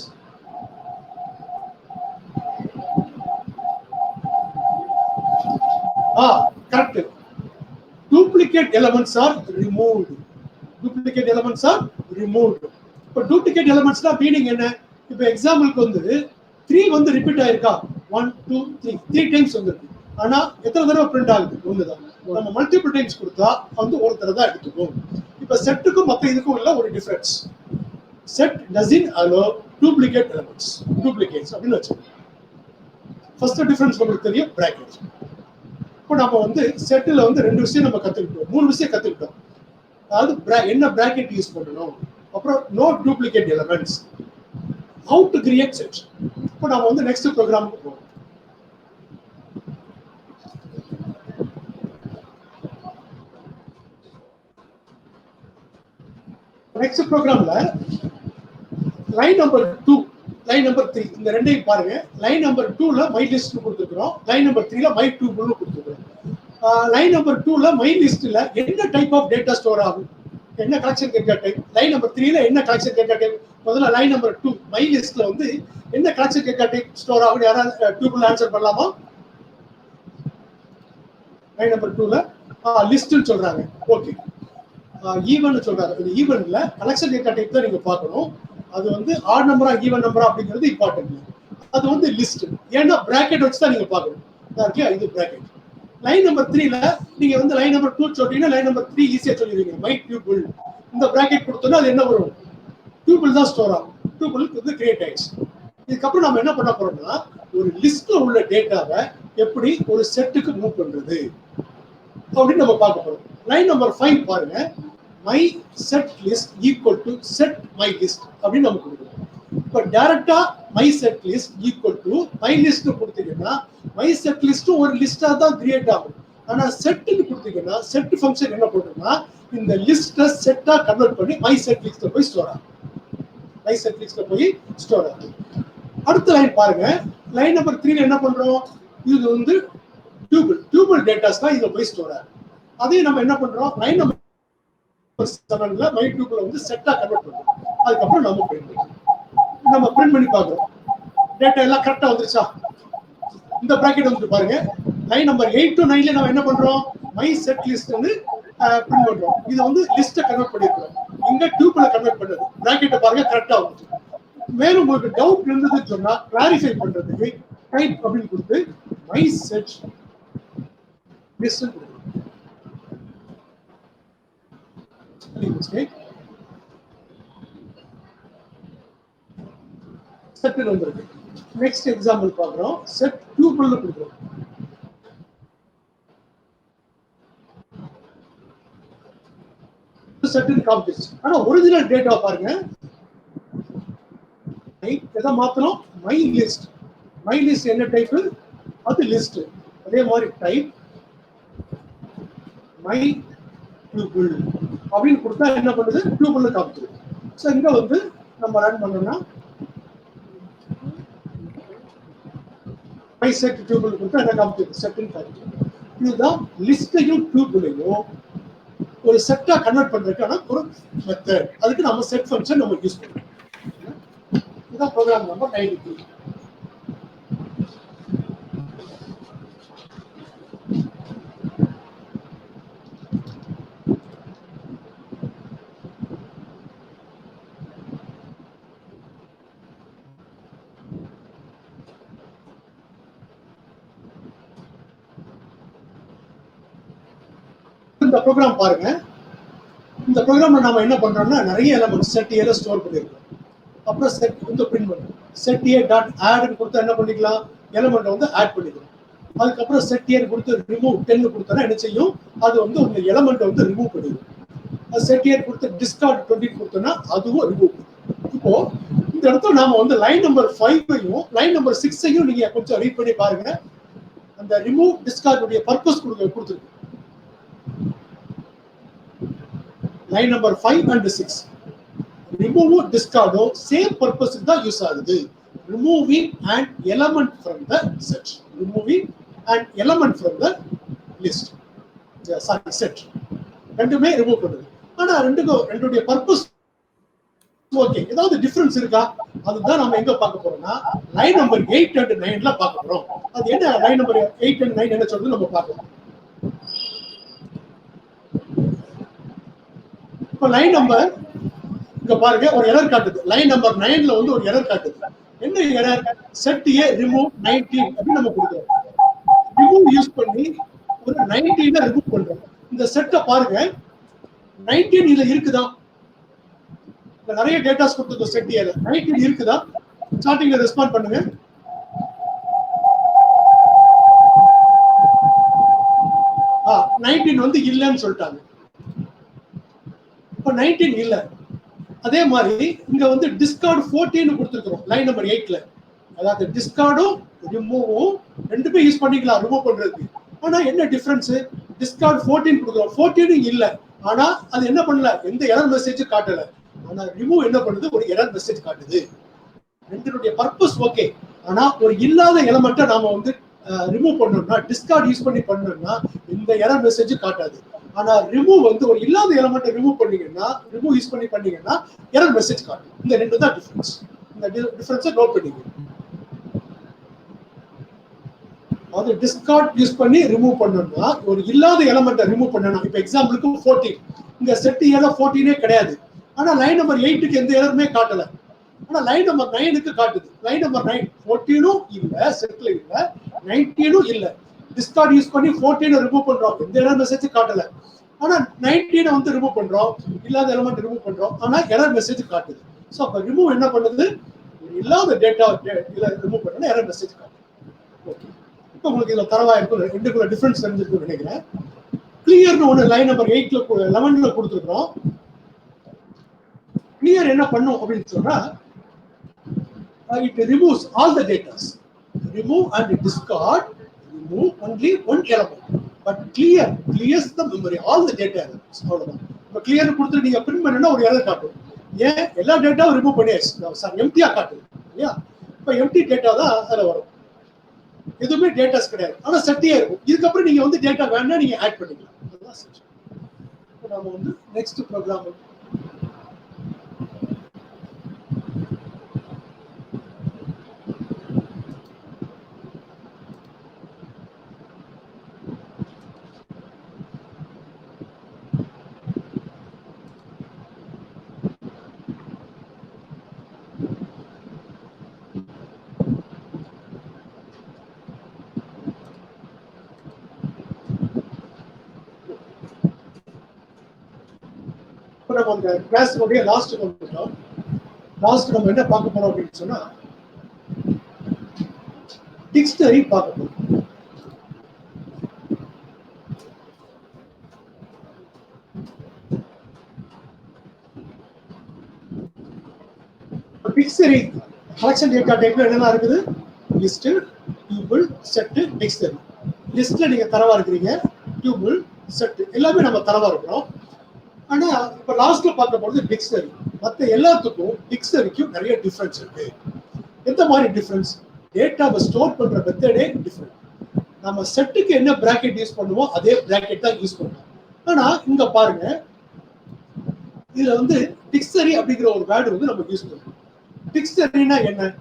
Correct. Duplicate elements are removed. Duplicate elements are removed. இப்போ duplicate elements னா மீனிங் என்ன? இப்போ எக்ஸாம்பிளுக்கு வந்து 3 வந்து ரிப்பீட் ஆயிருக்கா, 1, 2, 3 டைம்ஸ் வந்திருக்கு. ஆனா எத்தனை தடவை பிரிண்ட் ஆகுது, ஒண்ணுதான். நம்ம மல்டிபிள் டைம்ஸ் கொடுத்தா வந்து ஒரு தடவை தான் எடுத்துக்கும். இப்போ செட்டுக்கும் மற்ற இதுக்கும் உள்ள ஒரு difference, set doesn't allow duplicate elements, duplicates அப்படின்னு வச்சுக்கோங்க. ஃபர்ஸ்ட் டிஃபரன்ஸ் உங்களுக்கு தெரியும், பிராக்கெட். இப்போ நம்ம வந்து செட்டில் வந்து 2 விஷயம் நம்ம கத்துக்கிட்டோம், 3 விஷயம் கத்துக்கிட்டோம். அதாவது என்ன பிராக்கெட் யூஸ் பண்ணணும், அப்புறம் no duplicate elements, how to create set. இப்போ நம்ம வந்து நெக்ஸ்ட் ப்ரோக்ராமுக்கு போவோம். நெக்ஸ்ட் ப்ரோக்ராம்ல லைன் நம்பர் 2, லைன் நம்பர் 3 இந்த ரெண்டையும் பாருங்க. லைன் நம்பர் 2ல மை லிஸ்ட் கொடுத்துருக்கோம், லைன் நம்பர் 3ல மை டூபிள் கொடுத்துருக்கோம். லைன் நம்பர் 2ல மை லிஸ்ட்ல என்ன டைப் ஆஃப் டேட்டா ஸ்டோர் ஆகும், என்ன collection data type. Line number 3ல என்ன கலெக்ஷன் டேட்டா டைப். முதல்ல லைன் நம்பர் 2 மை லிஸ்ட்ல வந்து என்ன கலெக்ஷன் டேட்டா டைப் ஸ்டோர் ஆகும், யாராவது டூபிள் ஆன்சர் பண்ணலாமா? லைன் நம்பர் 2ல லிஸ்ட்னு சொல்றாங்க, ஓகே. ஈவன் சொல்றாரு, இந்த ஈவன்ல கலெக்ஷன் டேட்டா டைப் தான் நீங்க பார்க்கணும். அது வந்து ஆட் நம்பரா ஈவன் நம்பரா அப்படிங்கிறது இம்பார்ட்டன்ட். அது வந்து லிஸ்ட், ஏன்னா பிராக்கெட் வச்சு தான் நீங்க பார்க்கணும். இது பிராக்கெட். லைன் நம்பர் 3ல நீங்க வந்து லைன் நம்பர் 2 சொல்றீங்கன்னா லைன் நம்பர் 3 ஈஸியா சொல்லிடுவீங்க, மை டியூபிள். இந்த பிராக்கெட் கொடுத்தோம்னா அது என்ன வரும், டியூபிள் தான் ஸ்டோர் ஆகும். டியூபிள் வந்து கிரியேட் ஆயிடுச்சு. இதுக்கப்புறம் நம்ம என்ன பண்ண போறோம்னா ஒரு லிஸ்ட்ல உள்ள டேட்டாவை எப்படி ஒரு செட்டுக்கு மூவ் பண்றது அப்படின்னு நம்ம பார்க்க போறோம். லைன் நம்பர் 5 பாருங்க, my set list equal to set my list அப்படின்னு நம்ம கொடுக்குறோம். இப்போ டைரக்டா my set list equal to my list கொடுத்தீங்கன்னா மை செட் லிஸ்ட் ஒரு லிஸ்டா தான் கிரியேட் ஆகும். ஆனா செட்டுன்னு கொடுத்தீங்கன்னா செட் ஃபங்க்ஷன் என்ன பண்ணுன்னா இந்த லிஸ்ட்டை செட்டா கன்வெர்ட் பண்ணி மை செட் லிஸ்ட்ல போய் ஸ்டோர் ஆகும். மை செட் லிஸ்ட்ல போய் ஸ்டோர் ஆகும். அடுத்த லைன் பாருங்க, லைன் நம்பர் 3 என்ன பண்றோம், இது வந்து டியூபிள் டேட்டாஸ் தான் இதுல போய் ஸ்டோர் ஆகும். அதையும் நம்ம என்ன பண்றோம், லைன் நம்பர் 7ல மை டியூபிள் வந்து செட்டா கன்வெர்ட் பண்றோம். அதுக்கப்புறம் நம்ம பிரிண்ட் பண்ணி பார்க்கிறோம், டேட்டா எல்லாம் கரெக்டா வந்துருச்சா. இந்த பிராக்கெட் வந்து பாருங்க, லைன் நம்பர் 8 to 9ல நம்ம என்ன பண்றோம், மை செட் லிஸ்ட் வந்து பிரிண்ட் பண்றோம். இது வந்து லிஸ்ட்டை கன்வெர்ட் பண்ணிருக்கோம், இங்க டியூபிளை கன்வெர்ட் பண்ணது. பிராக்கெட்டை பாருங்க கரெக்டா வந்துச்சு. மேலும் உங்களுக்கு டவுட் இருந்ததுன்னு சொன்னா கிளாரிஃபை பண்றதுக்கு டைப் அப்படின்னு கொடுத்து மை செட் லிஸ்ட் கொடுக்கணும். செட் வந்திருக்கு. நெக்ஸ்ட் எக்ஸாம்பிள் பார்க்குறோம், செட் டியூபிள் கொடுக்குறோம். Set combination. ஆனா ஒரிஜினல் டேட்டா பாருங்க, எதை மாத்தணும், மை லிஸ்ட். மை லிஸ்ட் என்ன டைப், அது லிஸ்ட். அதே மாதிரி டைப் மை டியூபிள் அப்படின்னு கொடுத்தா என்ன பண்ணுது, டியூபிள் காமிக்குது. ஸோ இங்க வந்து நம்ம ரன் பண்ணோம்னா மை செட் டியூபிள் கொடுத்தா என்ன காமிக்குது, செட்னு காமிக்குது. இதுதான் லிஸ்டையும் டியூபிளையும் ஒரு செட்டா கன்வெர்ட் பண்றதுக்கான ஒரு மெத்தட். அதுக்கு நம்ம செட் ஃபங்க்ஷன் நம்ம யூஸ் பண்ணுவோம். இதுதான் ப்ரோக்ராம் நம்பர் 93. இந்த ப்ரோக்ராம் பாருங்க, இந்த ப்ரோக்ராம்ல நாம என்ன பண்றோம்னா நிறைய எலிமெண்ட் செட் ஏல ஸ்டோர் பண்ணிருக்கோம். அப்புறம் செட் வந்து பிரிண்ட் பண்ணுவோம். செட் ஏ டாட் ஆட் கொடுத்தா என்ன பண்ணிக்கலாம், எலிமெண்ட் வந்து ஆட் பண்ணிக்கலாம். அதுக்கப்புறம் செட் ஏ கொடுத்து ரிமூவ் 10 கொடுத்தா என்ன செய்யும், அது வந்து உங்க எலிமெண்ட் வந்து ரிமூவ் பண்ணிடும். செட் ஏ கொடுத்து டிஸ்கார்ட் 20 கொடுத்தோம்னா அதுவும் ரிமூவ் பண்ணும். இப்போ இந்த இடத்துல நாம வந்து லைன் நம்பர் 5ஐயும் லைன் நம்பர் 6ஐயும் நீங்க கொஞ்சம் ரீட் பண்ணி பாருங்க. அந்த ரிமூவ் டிஸ்கார்ட் உடைய பர்பஸ் கொடுத்துருக்கு. லைன் நம்பர் 5 and 6 ரிமூவ் டிஸ்கார்டோ சேம் பர்பஸ்க்கு தான் யூஸ் ஆகுது. Removing and element from the set, removing and element from the list, sorry set, ரெண்டுமே ரிமூவ் பண்ணுது. ஆனா ரெண்டுடைய பர்பஸ் ஓகே. ஏதாவது டிஃபரன்ஸ் இருக்கா, அதுதான் நம்ம எங்க பார்க்க போறோம்னா லைன் நம்பர் 8 and 9ல பார்க்க போறோம். அது என்ன லைன் நம்பர் 8 and 9 என்ன சொல்றது நம்ம பார்க்கலாம். இப்போ லைன் நம்பர் இங்க பாருங்க ஒரு எரர் காட்டுது. லைன் நம்பர் 9ல வந்து ஒரு எரர் காட்டுது. என்ன எரர், செட் ஏ ரிமூவ் 19 அப்படின்னு நம்ம கொடுக்கிறோம். ரிமூவ் யூஸ் பண்ணி ஒரு 19 ரிமூவ் பண்றோம். இந்த செட்டை பாருங்க 19 இதுல இருக்குதா, நிறைய டேட்டாஸ் கொடுத்துருக்கோம். செட் ஏல 19 இருக்குதா, ஸ்டார்டிங்ல ரெஸ்பாண்ட் பண்ணுங்க. ஆ 19 வந்து இல்லன்னு சொல்லிட்டாங்க. இப்போ 19 இல்ல. அதே மாதிரி இங்க வந்து டிஸ்கார்ட் 14 கொடுத்துருக்கோம் லைன் நம்பர் 8ல. அதாவது டிஸ்கார்டும் ரிமூவும் ரெண்டுமே யூஸ் பண்ணிக்கலாம் ரிமூவ் பண்றதுக்கு. ஆனா என்ன டிஃபரன்ஸ், டிஸ்கார்ட் 14 கொடுக்குறோம், 14 இல்ல. ஆனா அது என்ன பண்ணல, எந்த எரர் மெசேஜ் காட்டல. ஆனா ரிமூவ் என்ன பண்ணுது, ஒரு எரர் மெசேஜ் காட்டுது. ரெண்டுடைய பர்பஸ் ஓகே. ஆனா ஒரு இல்லாத எலிமெண்ட்டை நாம வந்து ரிமூவ் பண்ணோம்னா, டிஸ்கார்ட் யூஸ் பண்ணி பண்ணோம்னா இந்த எரர் மெசேஜ் காட்டாது. ஆனா ரிமூவ் வந்து ஒரு இல்லாத எலிமெண்ட்டை ரிமூவ் பண்ணீங்கன்னா, ரிமூவ் யூஸ் பண்ணி பண்ணீங்கன்னா எரர் மெசேஜ் காட்டும். இந்த ரெண்டு தான் டிஃபரன்ஸ். இந்த டிஃபரன்ஸை நோட் பண்ணிக்கோங்க. அது டிஸ்கார்ட் யூஸ் பண்ணி ரிமூவ் பண்ணணும்னா, ஒரு இல்லாத எலிமெண்ட்டை ரிமூவ் பண்ணணும். இப்போ எக்ஸாம்பிளுக்கு 14, இங்க செட் ஏல 14 கிடையாது. ஆனா லைன் நம்பர் 8க்கு எந்த எரருமே காட்டல. ஆனா லைன் நம்பர் 9க்கு காட்டுது. லைன் நம்பர் 9 14 இல்ல, செட்ல இல்ல, 19 இல்ல. டிஸ்கார்ட் யூஸ் பண்ணி 14 ரிமூவ் பண்றோம், எந்த எரர் மெசேஜ் காட்டல. ஆனா 19 வந்து ரிமூவ் பண்றோம், இல்லாத எலிமெண்ட் ரிமூவ் பண்றோம், ஆனா எரர் மெசேஜ் காட்டுது. ஸோ அப்ப ரிமூவ் என்ன பண்ணுது, இல்லாத டேட்டா ரிமூவ் பண்ணா எரர் மெசேஜ் காட்டுது. ஓகே, இப்போ உங்களுக்கு இதுல தரவா இருக்கும், ரெண்டுக்குள்ள டிஃபரன்ஸ் தெரிஞ்சிருக்குன்னு நினைக்கிறேன். கிளியர்னு ஒன்று லைன் நம்பர் 8ல 11ல கொடுத்துருக்கோம். கிளியர் என்ன பண்ணும் அப்படின்னு சொன்னா, it removes all the data, remove and discard, remove only one element, but clears the memory, all the data elements. அவ்வளவுதான். இப்போ கிளியர் கொடுத்து நீங்க பிரிண்ட் பண்ணா ஒரு எரர் காட்டும். ஏன் எல்லா டேட்டாவும் ரிமூவ் பண்ணியாச்சு சார், எம்டியா காட்டுது இல்லையா? இப்போ எம்டி டேட்டா தான் அதில் வரும், எதுவுமே டேட்டாஸ் கிடையாது, ஆனா செட்டியா இருக்கும். இதுக்கப்புறம் நீங்க வந்து டேட்டா வேணா நீங்க ஆட் பண்ணிக்கலாம். அதுதான் செக்ஷன். இப்போ நம்ம வந்து நெக்ஸ்ட் ப்ரோக்ராம் நம்ம அந்த கிளாஸோடைய லாஸ்ட் வந்துட்டோம். லாஸ்ட் நம்ம என்ன பார்க்க போறோம் அப்படின்னு சொன்னா, டிக்ஷனரி பார்க்க போறோம். டிக்ஷனரி கலெக்ஷன் டேட்டா டைப்ல என்னெல்லாம் இருக்குது, லிஸ்ட், டியூபிள், செட், டிக்ஷனரி. லிஸ்ட்ல நீங்க தரவா இருக்கிறீங்க, டியூபிள், செட் எல்லாமே நம்ம தரவா இருக்கிறோம். ஆனா இப்ப லாஸ்ட்ல பார்க்க போறது டிக்ஷனரி. மற்ற எல்லாத்துக்கும் டிக்ஷனரிக்கும் நிறைய டிஃபரன்ஸ் இருக்கு. எந்த மாதிரி டிஃபரன்ஸ்? டேட்டாவை ஸ்டோர் பண்ற மெத்தடே டிஃபரெண்ட். நம்ம செட்டுக்கு என்ன பிராக்கெட் யூஸ் பண்ணுவோம் அதே பிராக்கெட் தான் யூஸ் பண்ணுவோம். ஆனா இங்க பாருங்க, இதுல வந்து டிக்ஷனரி அப்படிங்கிற ஒரு வேர்டு வந்து நம்ம யூஸ் பண்ணுவோம். டிக்ஷனரினா என்ன?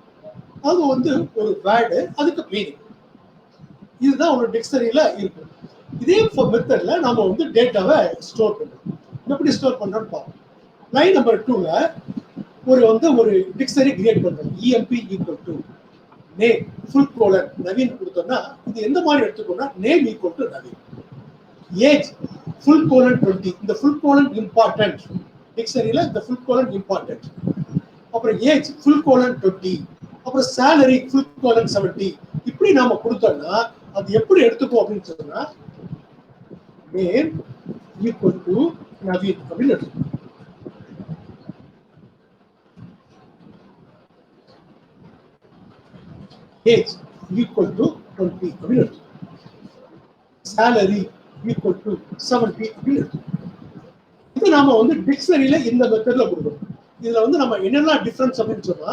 அது வந்து ஒரு வேர்டு, அதுக்கு மீனிங். இதுதான் ஒரு டிக்ஷனரியில இருக்கு. இதே மெத்தட்ல நாம வந்து டேட்டாவை ஸ்டோர் பண்றோம். எப்படி ஸ்டோர் பண்றோம்னு பார்ப்போம். லைன் நம்பர் 2ல ஒரு டிக்ஷனரி கிரியேட் பண்றோம். EMP equal to name full colon Naveen கொடுத்தோம்னா இது எந்த மாதிரி எடுத்துக்கோன்னா, name equal to Naveen, age full colon 20. இந்த ஃபுல் கோலன் இம்பார்ட்டன்ட், டிக்ஷனரியில இந்த ஃபுல் கோலன் இம்பார்ட்டன்ட். அப்புறம் ஏஜ் ஃபுல் கோலன் 20, அப்புறம் சேலரி ஃபுல் கோலன் 70. இப்படி நாம கொடுத்தோம்னா அது எப்படி எடுத்துக்கோ அப்படின்னு சொன்னா, நேம் ஈக்குவல் டு நவீன் அப்படின்னு எடுத்துக்கோ. ஏஜ் ஈக்குவல் டு 20 அப்படின்னு எடுத்துக்கோ. சேலரி ஈக்குவல் டு 70 அப்படின்னு எடுத்துக்கோ. இது நாம வந்து டிக்ஷனரியில இந்த மெத்தட்ல கொடுக்கணும். இதுல வந்து நம்ம என்னெல்லாம் டிஃபரன்ஸ் அப்படின்னு சொன்னா,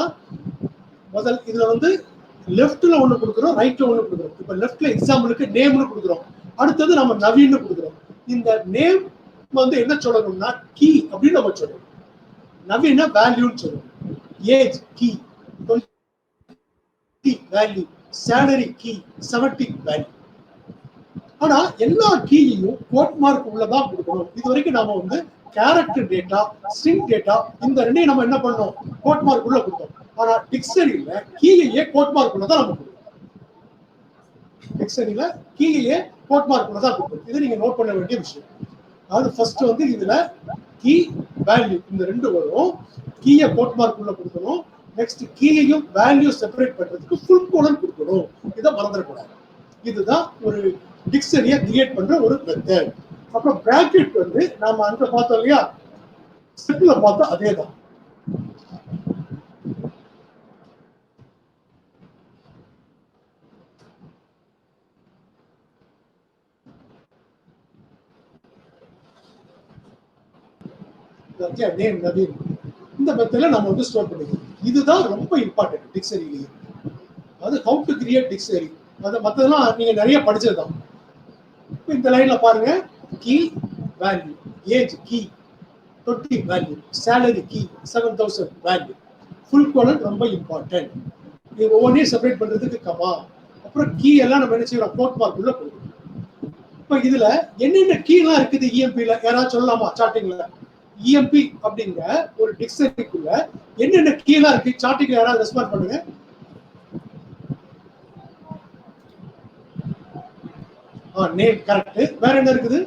முதல் இதுல வந்து லெஃப்ட்ல ஒண்ணு கொடுக்குறோம், ரைட்ல ஒண்ணு கொடுக்குறோம். இப்ப லெஃப்ட்ல எக்ஸாம்பிளுக்கு நேம்னு கொடுக்குறோம், அடுத்தது நம்ம நவீன்னு கொடுக்குறோம். இந்த நேம் வந்து என்ன சொல்லணும்னா கீ அப்படின்னு நம்ம சொல்லணும், நவீன வேல்யூன்னு சொல்லணும். Age key 20 value, salary key 70 value. ஆனா எல்லா கீயையும் கோட் மார்க் உள்ளதான் கொடுக்கணும். இது வரைக்கும் நாம வந்து கேரக்டர் டேட்டா, ஸ்ட்ரிங் டேட்டா இந்த ரெண்டையும் நம்ம என்ன பண்ணோம், கோட் மார்க் உள்ள கொடுத்தோம். ஆனா டிக்ஷனரியில கீயையே கோட் மார்க் உள்ளதான் நம்ம கொடுக்கணும். டிக்ஷனரியில கீயையே கோட் மார்க் உள்ளதான் கொடுக்கணும். இது நீங்க நோட் பண்ண வேண்டிய விஷயம். அதாவது ஃபர்ஸ்ட் வந்து இதுல கீ வேல்யூ இந்த ரெண்டு வரும், கீயை கோட் மார்க் உள்ள கொடுக்கணும். நெக்ஸ்ட் கீயையும் வேல்யூ செப்பரேட் பண்றதுக்கு ஃபுல் கோலன் கொடுக்கணும். இதை மறந்துடக்கூடாது. இதுதான் ஒரு டிக்ஷனரியை கிரியேட் பண்ற ஒரு மெத்தட். அப்புறம் பிராக்கெட் வந்து நாம அங்க பார்த்தோம் இல்லையா, செட்ல பார்த்தோம் அதே தான். நேம் நவீன் இந்த மெத்தட்ல நம்ம வந்து ஸ்டோர் பண்ணிக்கணும். இதுதான் ரொம்ப இம்பார்ட்டன்ட் டிக்ஷனரியிலேயே. அது ஹவு டு கிரியேட் டிக்ஷனரி. அது மற்றதெல்லாம் நீங்க நிறைய படிச்சதுதான். இந்த லைன்ல பாருங்க, key value, age key 20 value, salary key 7000 value, full colon ரொம்ப இம்பார்ட்டன்ட். இது ஒவ்வொன்றையும் செப்பரேட் பண்றதுக்கு கமா, அப்புறம் கீ எல்லாம் நம்ம என்ன செய்யறோம், கோட் மார்க் உள்ள கொடுக்கணும். இப்ப இதுல என்னென்ன கீ எல்லாம் இருக்குது இஎம்பில யாராவது சொல்லலாமா சார்ட்டிங்ல? இஎம்பி அப்படிங்கிற ஒரு டிக்ஷனரிக்குள்ள என்னென்ன கீ எல்லாம் இருக்கு சார்ட்டிங்ல யாராவது ரெஸ்பாண்ட் பண்ணுங்க. Name correct. வேற என்ன இருக்குது?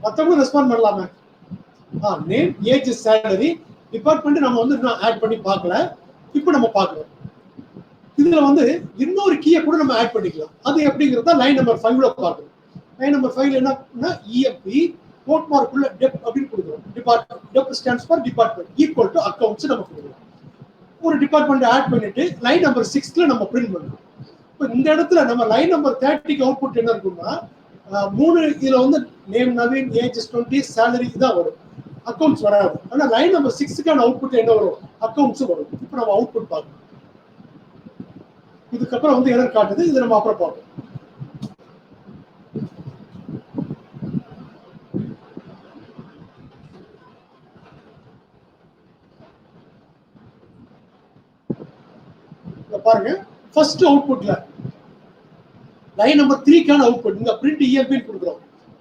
மற்றவங்களும் ரெஸ்பாண்ட் பண்ணலாமே. நேம், ஏஜ், சேலரி, டிபார்ட்மெண்ட் நம்ம வந்து இன்னும் ஆட் பண்ணி பார்க்கல. இப்போ நம்ம பார்க்கலாம். இதுல வந்து இன்னொரு கீயை கூட நம்ம ஆட் பண்ணிக்கலாம். அது எப்படிங்கிறத லைன் நம்பர் 5ல பார்க்கணும். லைன் நம்பர் 5ல என்ன இஎம்பி கோட் மார்க்குள்ள டெப் அப்படின்னு கொடுக்குறோம். Department dep stands for department equal to accounts நம்ம கொடுக்குறோம். ஒரு டிபார்ட்மெண்ட் ஆட் பண்ணிட்டு லைன் நம்பர் 6ல நம்ம பிரிண்ட் பண்ணுறோம். இப்போ இந்த இடத்துல நம்ம லைன் நம்பர் 30க்கு அவுட்புட் என்ன இருக்கும்னா 3 இதுல வந்து நேம் நவீன், ஏஜ் 20, சேலரி தான் வரும். அக்கவுண்ட்ஸ் வராது. ஆனா லைன் நம்பர் 6க்கான அவுட்புட் என்ன வரும்? அக்கவுண்ட்ஸ் வரும். இப்போ நம்ம அவுட்புட் பார்க்கணும். இதுக்கப்புறம் வந்து எரர் காட்டுது. இது நம்ம அப்புறம் பார்ப்போம். பாருங்க, ஃபர்ஸ்ட் அவுட்புட்ல லைன் நம்பர் 3க்கான அவுட்புட் இந்த பிரிண்ட் இஎம்பி கொடுக்குறோம்.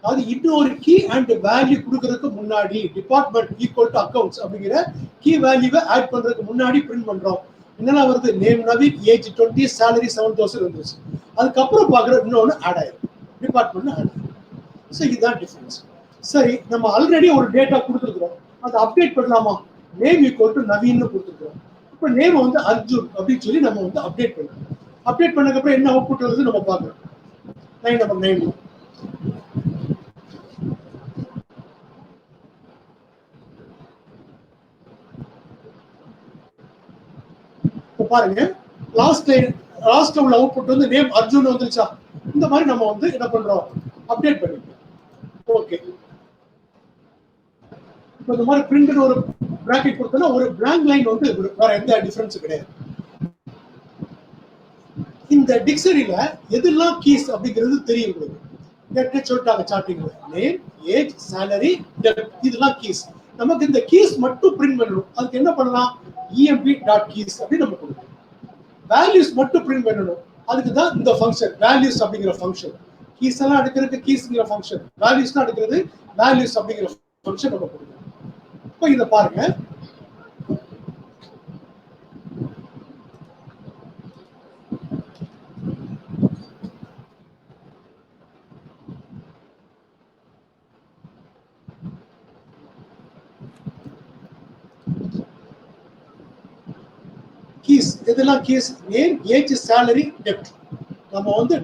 அது இன்னொரு கீ அண்ட் வேல்யூ கொடுக்கறதுக்கு முன்னாடி டிபார்ட்மெண்ட் ஈக்குவல் டு அக்கவுண்ட்ஸ் அப்படிங்கிற கீ வேல்யூவை ஆட் பண்றதுக்கு முன்னாடி பிரிண்ட் பண்றோம். என்னெல்லாம் வருது? நேம் நவீன், ஏஜ் 20, சேலரி 7,000 வந்துச்சு. அதுக்கப்புறம் பார்க்குற இன்னொன்று ஆட் ஆயிரும், டிபார்ட்மெண்ட் ஆட் ஆயிரும். ஸோ இதுதான் டிஃபரன்ஸ். சரி, நம்ம ஆல்ரெடி ஒரு டேட்டா கொடுத்துருக்குறோம், அதை அப்டேட் பண்ணலாமா? நேம் ஈக்குவல் டு நவீன் கொடுத்துருக்குறோம். இப்போ நேம் வந்து அர்ஜுன் அப்படின்னு சொல்லி நம்ம வந்து அப்டேட் பண்ணுறோம். அப்டேட் பண்ணதுக்கப்புறம் என்ன அவுட்புட் வருது நம்ம பார்க்குறோம். Line number 9. பாருங்க, லாஸ்ட்ல உள்ள அவுட்புட் வந்து நேம் அர்ஜுன் வந்துருச்சா? இந்த மாதிரி நம்ம வந்து என்ன பண்றோம்? அப்டேட் பண்ணிக்கிறோம். ஓகே, இப்போ இந்த மாதிரி பிரிண்ட் ஒரு பிராக்கெட் கொடுத்தா ஒரு பிளாங்க் லைன் வந்து வேற எந்த டிஃபரன்ஸ் கிடையாது. இந்த டிக்ஷனரியில எதெல்லாம் கீஸ் அப்படிங்கிறது தெரியும் உங்களுக்கு. ஏற்கனவே சொல்லிட்டாங்க சார்ட்டிங்ல. நேம், ஏஜ், சேலரி, இதெல்லாம் கீஸ். நமக்கு இந்த கீஸ் மட்டும் பிரிண்ட் பண்ணணும். அதுக்கு என்ன பண்ணலாம்? இஎம்பி டாட் கீஸ் அப்படின்னு நம்ம கொடுக்கணும். வேல்யூஸ் மட்டும் பிரிண்ட் பண்ணணும். அதுக்கு தான் இந்த ஃபங்க்ஷன் வேல்யூஸ் அப்படிங்கிற ஃபங்க்ஷன். கீஸ் எல்லாம் எடுக்கிறது கீஸ்ங்கிற ஃபங்க்ஷன், வேல்யூஸ்லாம் எடுக்கிறது வேல்யூஸ் அப்படிங்கிற ஃபங்க்ஷன் நம்ம கொடுக்கணும். இப்போ இதை பாருங்க, கீஸ் இதெல்லாம் keys. Name, age, salary, depth. நம்ம வந்து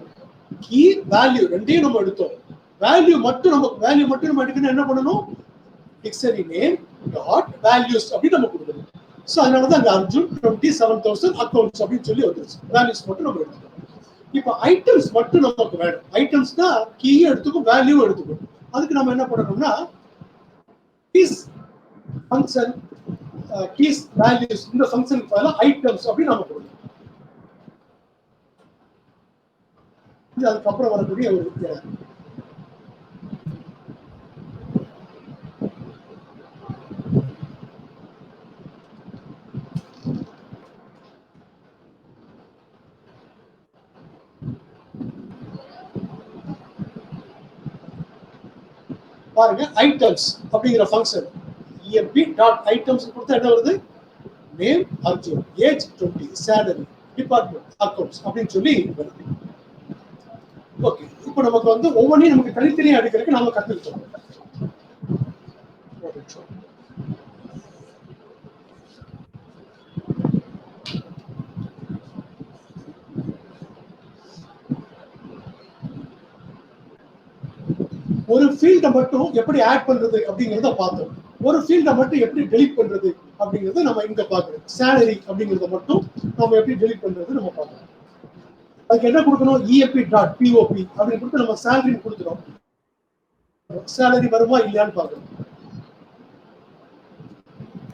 கீ வேல்யூ ரெண்டையும் நம்ம எடுத்தோம். வேல்யூ மட்டும் நம்ம எடுக்கணும். என்ன பண்ணணும்? டிக்ஷனரி நேம் டாட் வேல்யூஸ் அப்படின்னு நம்ம கொடுக்கணும். ஸோ அதனால தான் அங்கே அர்ஜுன் 27,000 அக்கௌண்ட்ஸ் அப்படின்னு சொல்லி வந்துருச்சு. வேல்யூஸ் மட்டும் நம்ம எடுத்துக்கணும். இப்போ ஐட்டம்ஸ் மட்டும் நமக்கு வேணும். ஐட்டம்ஸ்னா கீயும் எடுத்துக்கும் வேல்யூவும் எடுத்துக்கும். அதுக்கு நம்ம என்ன பண்ணணும்னா கீஸ் ஃபங்க்ஷன், கீஸ் வேல்யூஸ் இந்த ஃபங்க்ஷனுக்கு பதிலா ஐட்டம்ஸ் அப்படின்னு நம்ம கொடுக்கணும். அதுக்கப்புறம் வரக்கூடிய ஒரு பாருங்க, ஐட்டம்ஸ் அப்படிங்கிற ஃபங்க்ஷன் இஎம்பி டாட் ஐட்டம்ஸ் கொடுத்தா என்ன வருது? Name Arjun, age 20, salary, department accounts அப்படின்னு சொல்லி வருது. ஓகே, இப்போ நமக்கு வந்து ஒவ்வொன்றையும் நமக்கு தனித்தனியாக எடுக்கிறதுக்கு நாம கற்றுக்கிட்டோம். ஒரு ஃபீல்டை மட்டும் எப்படி ஆட் பண்றது அப்படிங்கிறத பார்த்தோம். ஒரு ஃபீல்டை மட்டும் எப்படி டெலிட் பண்றது அப்படிங்கறத நம்ம இங்க பார்க்கணும். சேலரி அப்படிங்கறத மட்டும் நம்ம எப்படி டெலிட் பண்றது நம்ம பார்க்கணும். அதுக்கு என்ன கொடுக்கணும்? இஎம்பி டாட் பிஓபி அப்படின்னு கொடுத்து நம்ம சேலரி கொடுத்துறோம். சேலரி வருமா இல்லையான்னு பார்க்கணும்.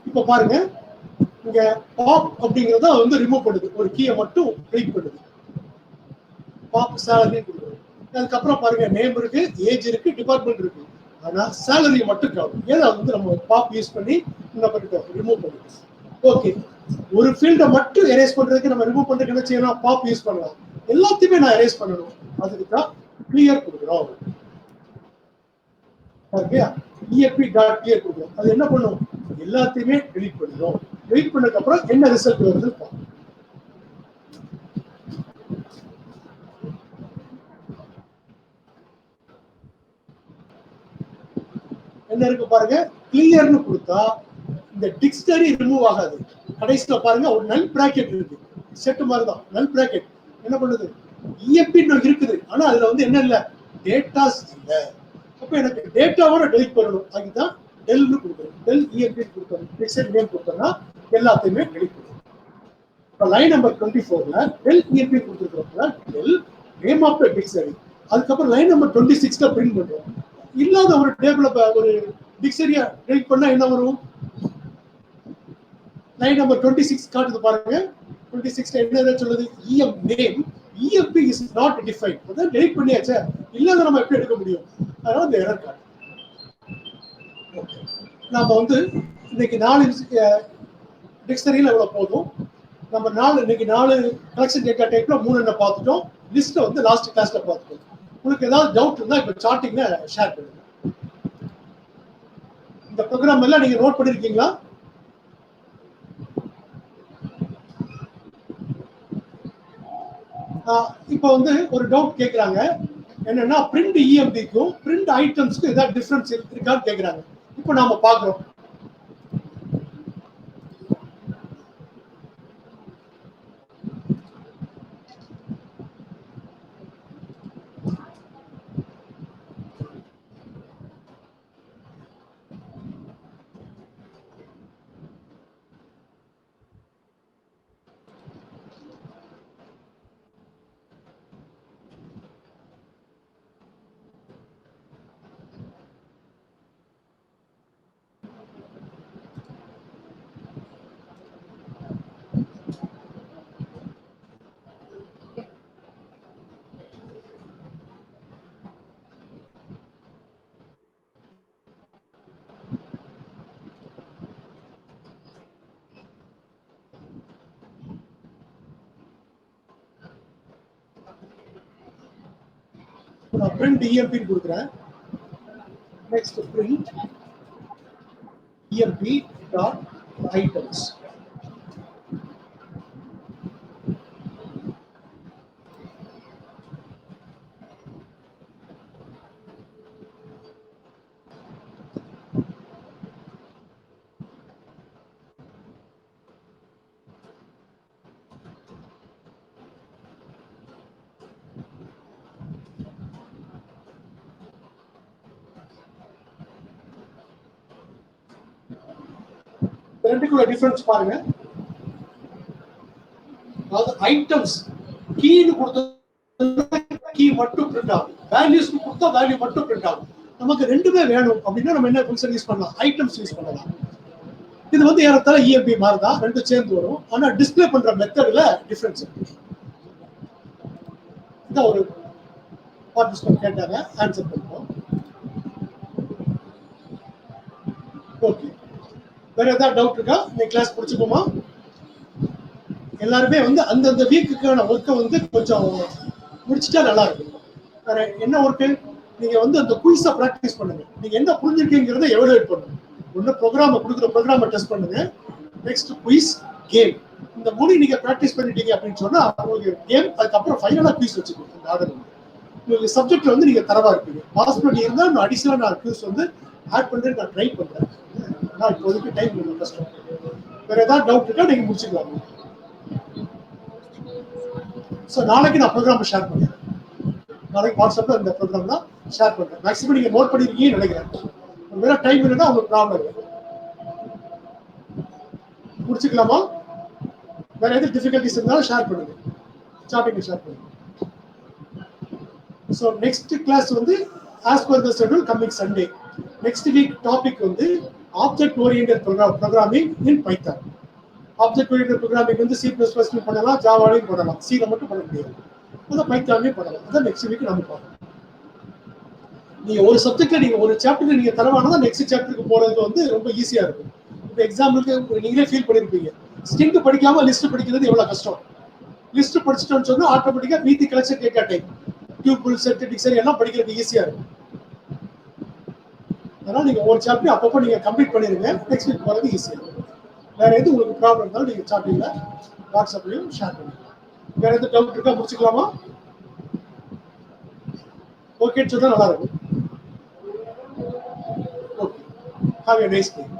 இப்போ பாருங்க, இங்க பாப் அப்படிங்கறத வந்து ரிமூவ் பண்ணுது. ஒரு கீயை மட்டும் டெலிட் பண்ணுது. பாப் சேலரி கொடுக்குறோம். அதுக்கப்புறம் பாருங்க, நேம் இருக்கு, ஏஜ் இருக்கு, டிபார்ட்மெண்ட் இருக்கு. ஆனா சேலரி மட்டும் காணும். ஏன்னா அது வந்து நம்ம பாப் யூஸ் பண்ணி இந்த பண்ணிட்டோம், ரிமூவ் பண்ணிட்டோம். ஓகே, ஒரு ஃபீல்டை மட்டும் எரேஸ் பண்றதுக்கு நம்ம ரிமூவ் பண்றதுக்கு என்ன செய்யலாம்? பாப் யூஸ் பண்ணலாம். எல்லாத்தையுமே நான் எரேஸ் பண்ணணும். அதுக்கு தான் கிளியர் கொடுக்குறோம். ஓகே, இஎம்பி டாட் கிளியர் கொடுக்குறோம். அது என்ன பண்ணும்? எல்லாத்தையுமே டெலிட் பண்ணிடும். டெலிட் பண்ணதுக்கு அப்புறம் என்ன ரிசல்ட் வருது பார்ப்போம். என்ன இருக்கு பாருங்க, கிளியர்னு கொடுத்தா இந்த டிக்ஷனரி ரிமூவ் ஆகாது. கடைசியில பாருங்க ஒரு நல் பிராக்கெட் இருக்கு, செட் மாதிரி தான் நல் பிராக்கெட். என்ன பண்ணுது, இஎம்பி இருக்குது, ஆனா அதுல வந்து என்ன இல்ல, டேட்டாஸ் இல்ல. அப்ப எனக்கு டேட்டாவோட டெலிட் பண்ணணும், அதுதான் டெல்னு கொடுக்குறோம். டெல் இஎம்பி கொடுக்குறோம், டிக்ஷனரி நேம் கொடுத்தோம்னா எல்லாத்தையுமே டெலிட் பண்ணும். இப்போ லைன் நம்பர் 24ல டெல் இஎம்பி கொடுத்துருக்கிறோம்ல, del name of the dictionary. அதுக்கப்புறம் லைன் நம்பர் 26ல பிரிண்ட் பண்றோம். இல்லாத ஒரு டேபிள ஒரு டிக்ஷனரியா டெலிட் பண்ணா என்ன வரும், லைன் நம்பர் 26 காட்டுது பாருங்க. 26 என்ன சொல்லுது, EM name EMP is not define. அதான் டெலிட் பண்ணியாச்சே, இல்லாத நம்ம எப்படி எடுக்க முடியும், அதனால இந்த எரர் காட்டு. நாம வந்து இன்னைக்கு 4 டிக்ஷனரியில எவ்வளவு போதும், நம்ம இன்னைக்கு 4 கலெக்ஷன் டேட்டா டைப்ல 3 என்ன பார்த்துட்டோம், லிஸ்ட்டை வந்து லாஸ்ட் கிளாஸ்ல பார்த்துட்டோம். உங்களுக்கு ஏதாவது டவுட் இருந்தா இப்போ சார்ட்டிங்ல ஷேர் பண்ணுங்க. இந்த ப்ரோக்ராம் எல்லாம் நீங்க நோட் பண்ணிருக்கீங்களா? இப்போ வந்து ஒரு டவுட் கேட்கறாங்க, என்னன்னா பிரிண்ட் இஎம்பிக்கும் பிரிண்ட் ஐட்டம்ஸ்க்கும் ஏதாவது டிஃபரன்ஸ் இருக்கான்னு கேட்கறாங்க. இப்போ நாம பாக்குறோம். நான் பிரிண்ட் இஎம்பி கொடுக்குறேன். Next print EMP dot items. ரெண்டுக்குள்ள டிஃபரன்ஸ் பாருங்க. அதாவது ஐட்டம்ஸ் கீன்னு கொடுத்தா கீ மட்டும் பிரிண்ட் ஆகும், வேல்யூஸ் கொடுத்தா வேல்யூ மட்டும் பிரிண்ட் ஆகும். நமக்கு ரெண்டுமே வேணும் அப்படின்னா நம்ம என்ன ஃபங்க்ஷன் யூஸ் பண்ணலாம், ஐட்டம்ஸ் யூஸ் பண்ணலாம். இது வந்து ஏறத்தாழ இஎம்பி மாதிரி தான், ரெண்டும் சேர்ந்து வரும். ஆனா டிஸ்பிளே பண்ற மெத்தட்ல டிஃபரன்ஸ் இருக்கு. இதான் ஒரு பார்ட்டிசிபென்ட் கேட்டாங்க, ஆன்சர் பண்ணுவோம். ஓகே, வேற ஏதாவது டவுட் இருக்கா? இந்த கிளாஸ் பிடிச்சிப்போமா? எல்லாருமே வந்து அந்தந்த வீக்குக்கான ஒர்க்கை வந்து கொஞ்சம் முடிச்சுட்டா நல்லா இருக்கும். வேற என்ன ஒர்க்கு, நீங்க வந்து அந்த குயிஸை ப்ராக்டிஸ் பண்ணுங்க. நீங்க என்ன புரிஞ்சிருக்கீங்கிறத எவாலுவேட் பண்ணுங்க. ஒன்று ப்ரோக்ராமை கொடுக்குற ப்ரோக்ராமை டெஸ்ட் பண்ணுங்க, நெக்ஸ்ட் குயிஸ், கேம். இந்த மொழி நீங்க ப்ராக்டிஸ் பண்ணிட்டீங்க அப்படின்னு சொன்னா உங்களுக்கு கேம், அதுக்கப்புறம் ஃபைனலாக குயிஸ் வச்சுக்கோங்க. இந்த ஆர்டர் உங்களுக்கு சப்ஜெக்ட்ல வந்து நீங்க தரவா இருப்பீங்க. பாஸ் பண்ணி இருந்தால் நான் அடிஷனலாக நான் குயிஸ் வந்து ஆட் பண்ணுறேன், நான் ட்ரை பண்றேன். ஆனால் இப்போதைக்கு டைம் ரொம்ப கஷ்டம். வேற ஏதாவது டவுட் இருக்கா நீங்க முடிச்சுக்கலாம். ஸோ நாளைக்கு நான் ப்ரோக்ராம் ஷேர் பண்ணுறேன். நாளைக்கு வாட்ஸ்அப்ல இந்த ப்ரோக்ராம் தான் ஷேர் பண்றேன். மேக்ஸிமம் நீங்க நோட் பண்ணிருக்கீங்கன்னு நினைக்கிறேன். வேற டைம் இல்லைன்னா உங்களுக்கு ப்ராப்ளம் இல்லை. முடிச்சுக்கலாமா? வேற எது டிஃபிகல்டிஸ் இருந்தாலும் ஷேர் பண்ணுங்க, சாட்டிங் ஷேர் பண்ணுங்க. ஸோ நெக்ஸ்ட் கிளாஸ் வந்து as per the schedule coming Sunday. Next week topic வந்து object oriented programming in Python. Object oriented programming வந்து C++ பண்ணலாம், ஜாவாலையும் பண்ணலாம், சில மட்டும் பண்ண முடியாது. அதை பைத்தான்லயும் பண்ணலாம். அதான் நெக்ஸ்ட் வீக் நம்ம பார்க்கலாம். நீங்க ஒரு சப்ஜெக்ட்ல நீங்க ஒரு சாப்டர்ல நீங்க தரவானதா நெக்ஸ்ட் சாப்டருக்கு போறதுக்கு வந்து ரொம்ப ஈஸியா இருக்கும். இப்போ எக்ஸாம்பிளுக்கு நீங்களே ஃபீல் பண்ணிருப்பீங்க, ஸ்ட்ரிங் படிக்காம லிஸ்ட் படிக்கிறது எவ்வளவு கஷ்டம். லிஸ்ட் படிச்சுட்டோம்னு சொன்னா ஆட்டோமேட்டிக்கா மீதி collection data type, tuple, set, dictionary எல்லாம் படிக்கிறதுக்கு ஈஸியா இருக்கும். அதனால நீங்க ஒரு சாப்டர் அப்பப்போ நீங்க கம்ப்ளீட் பண்ணிருங்க, நெக்ஸ்ட் வீக் போறது ஈஸியா இருக்கும். வேற எது உங்களுக்கு ப்ராப்ளம் இருந்தாலும் நீங்க சாட்டிங்ல வாட்ஸ்அப்லயும் ஷேர் பண்ணுங்க. வேற எது டவுட் இருக்கா? முடிச்சுக்கலாமா? ஓகே சொன்னா நல்லா இருக்கும். Okay. Have a nice day.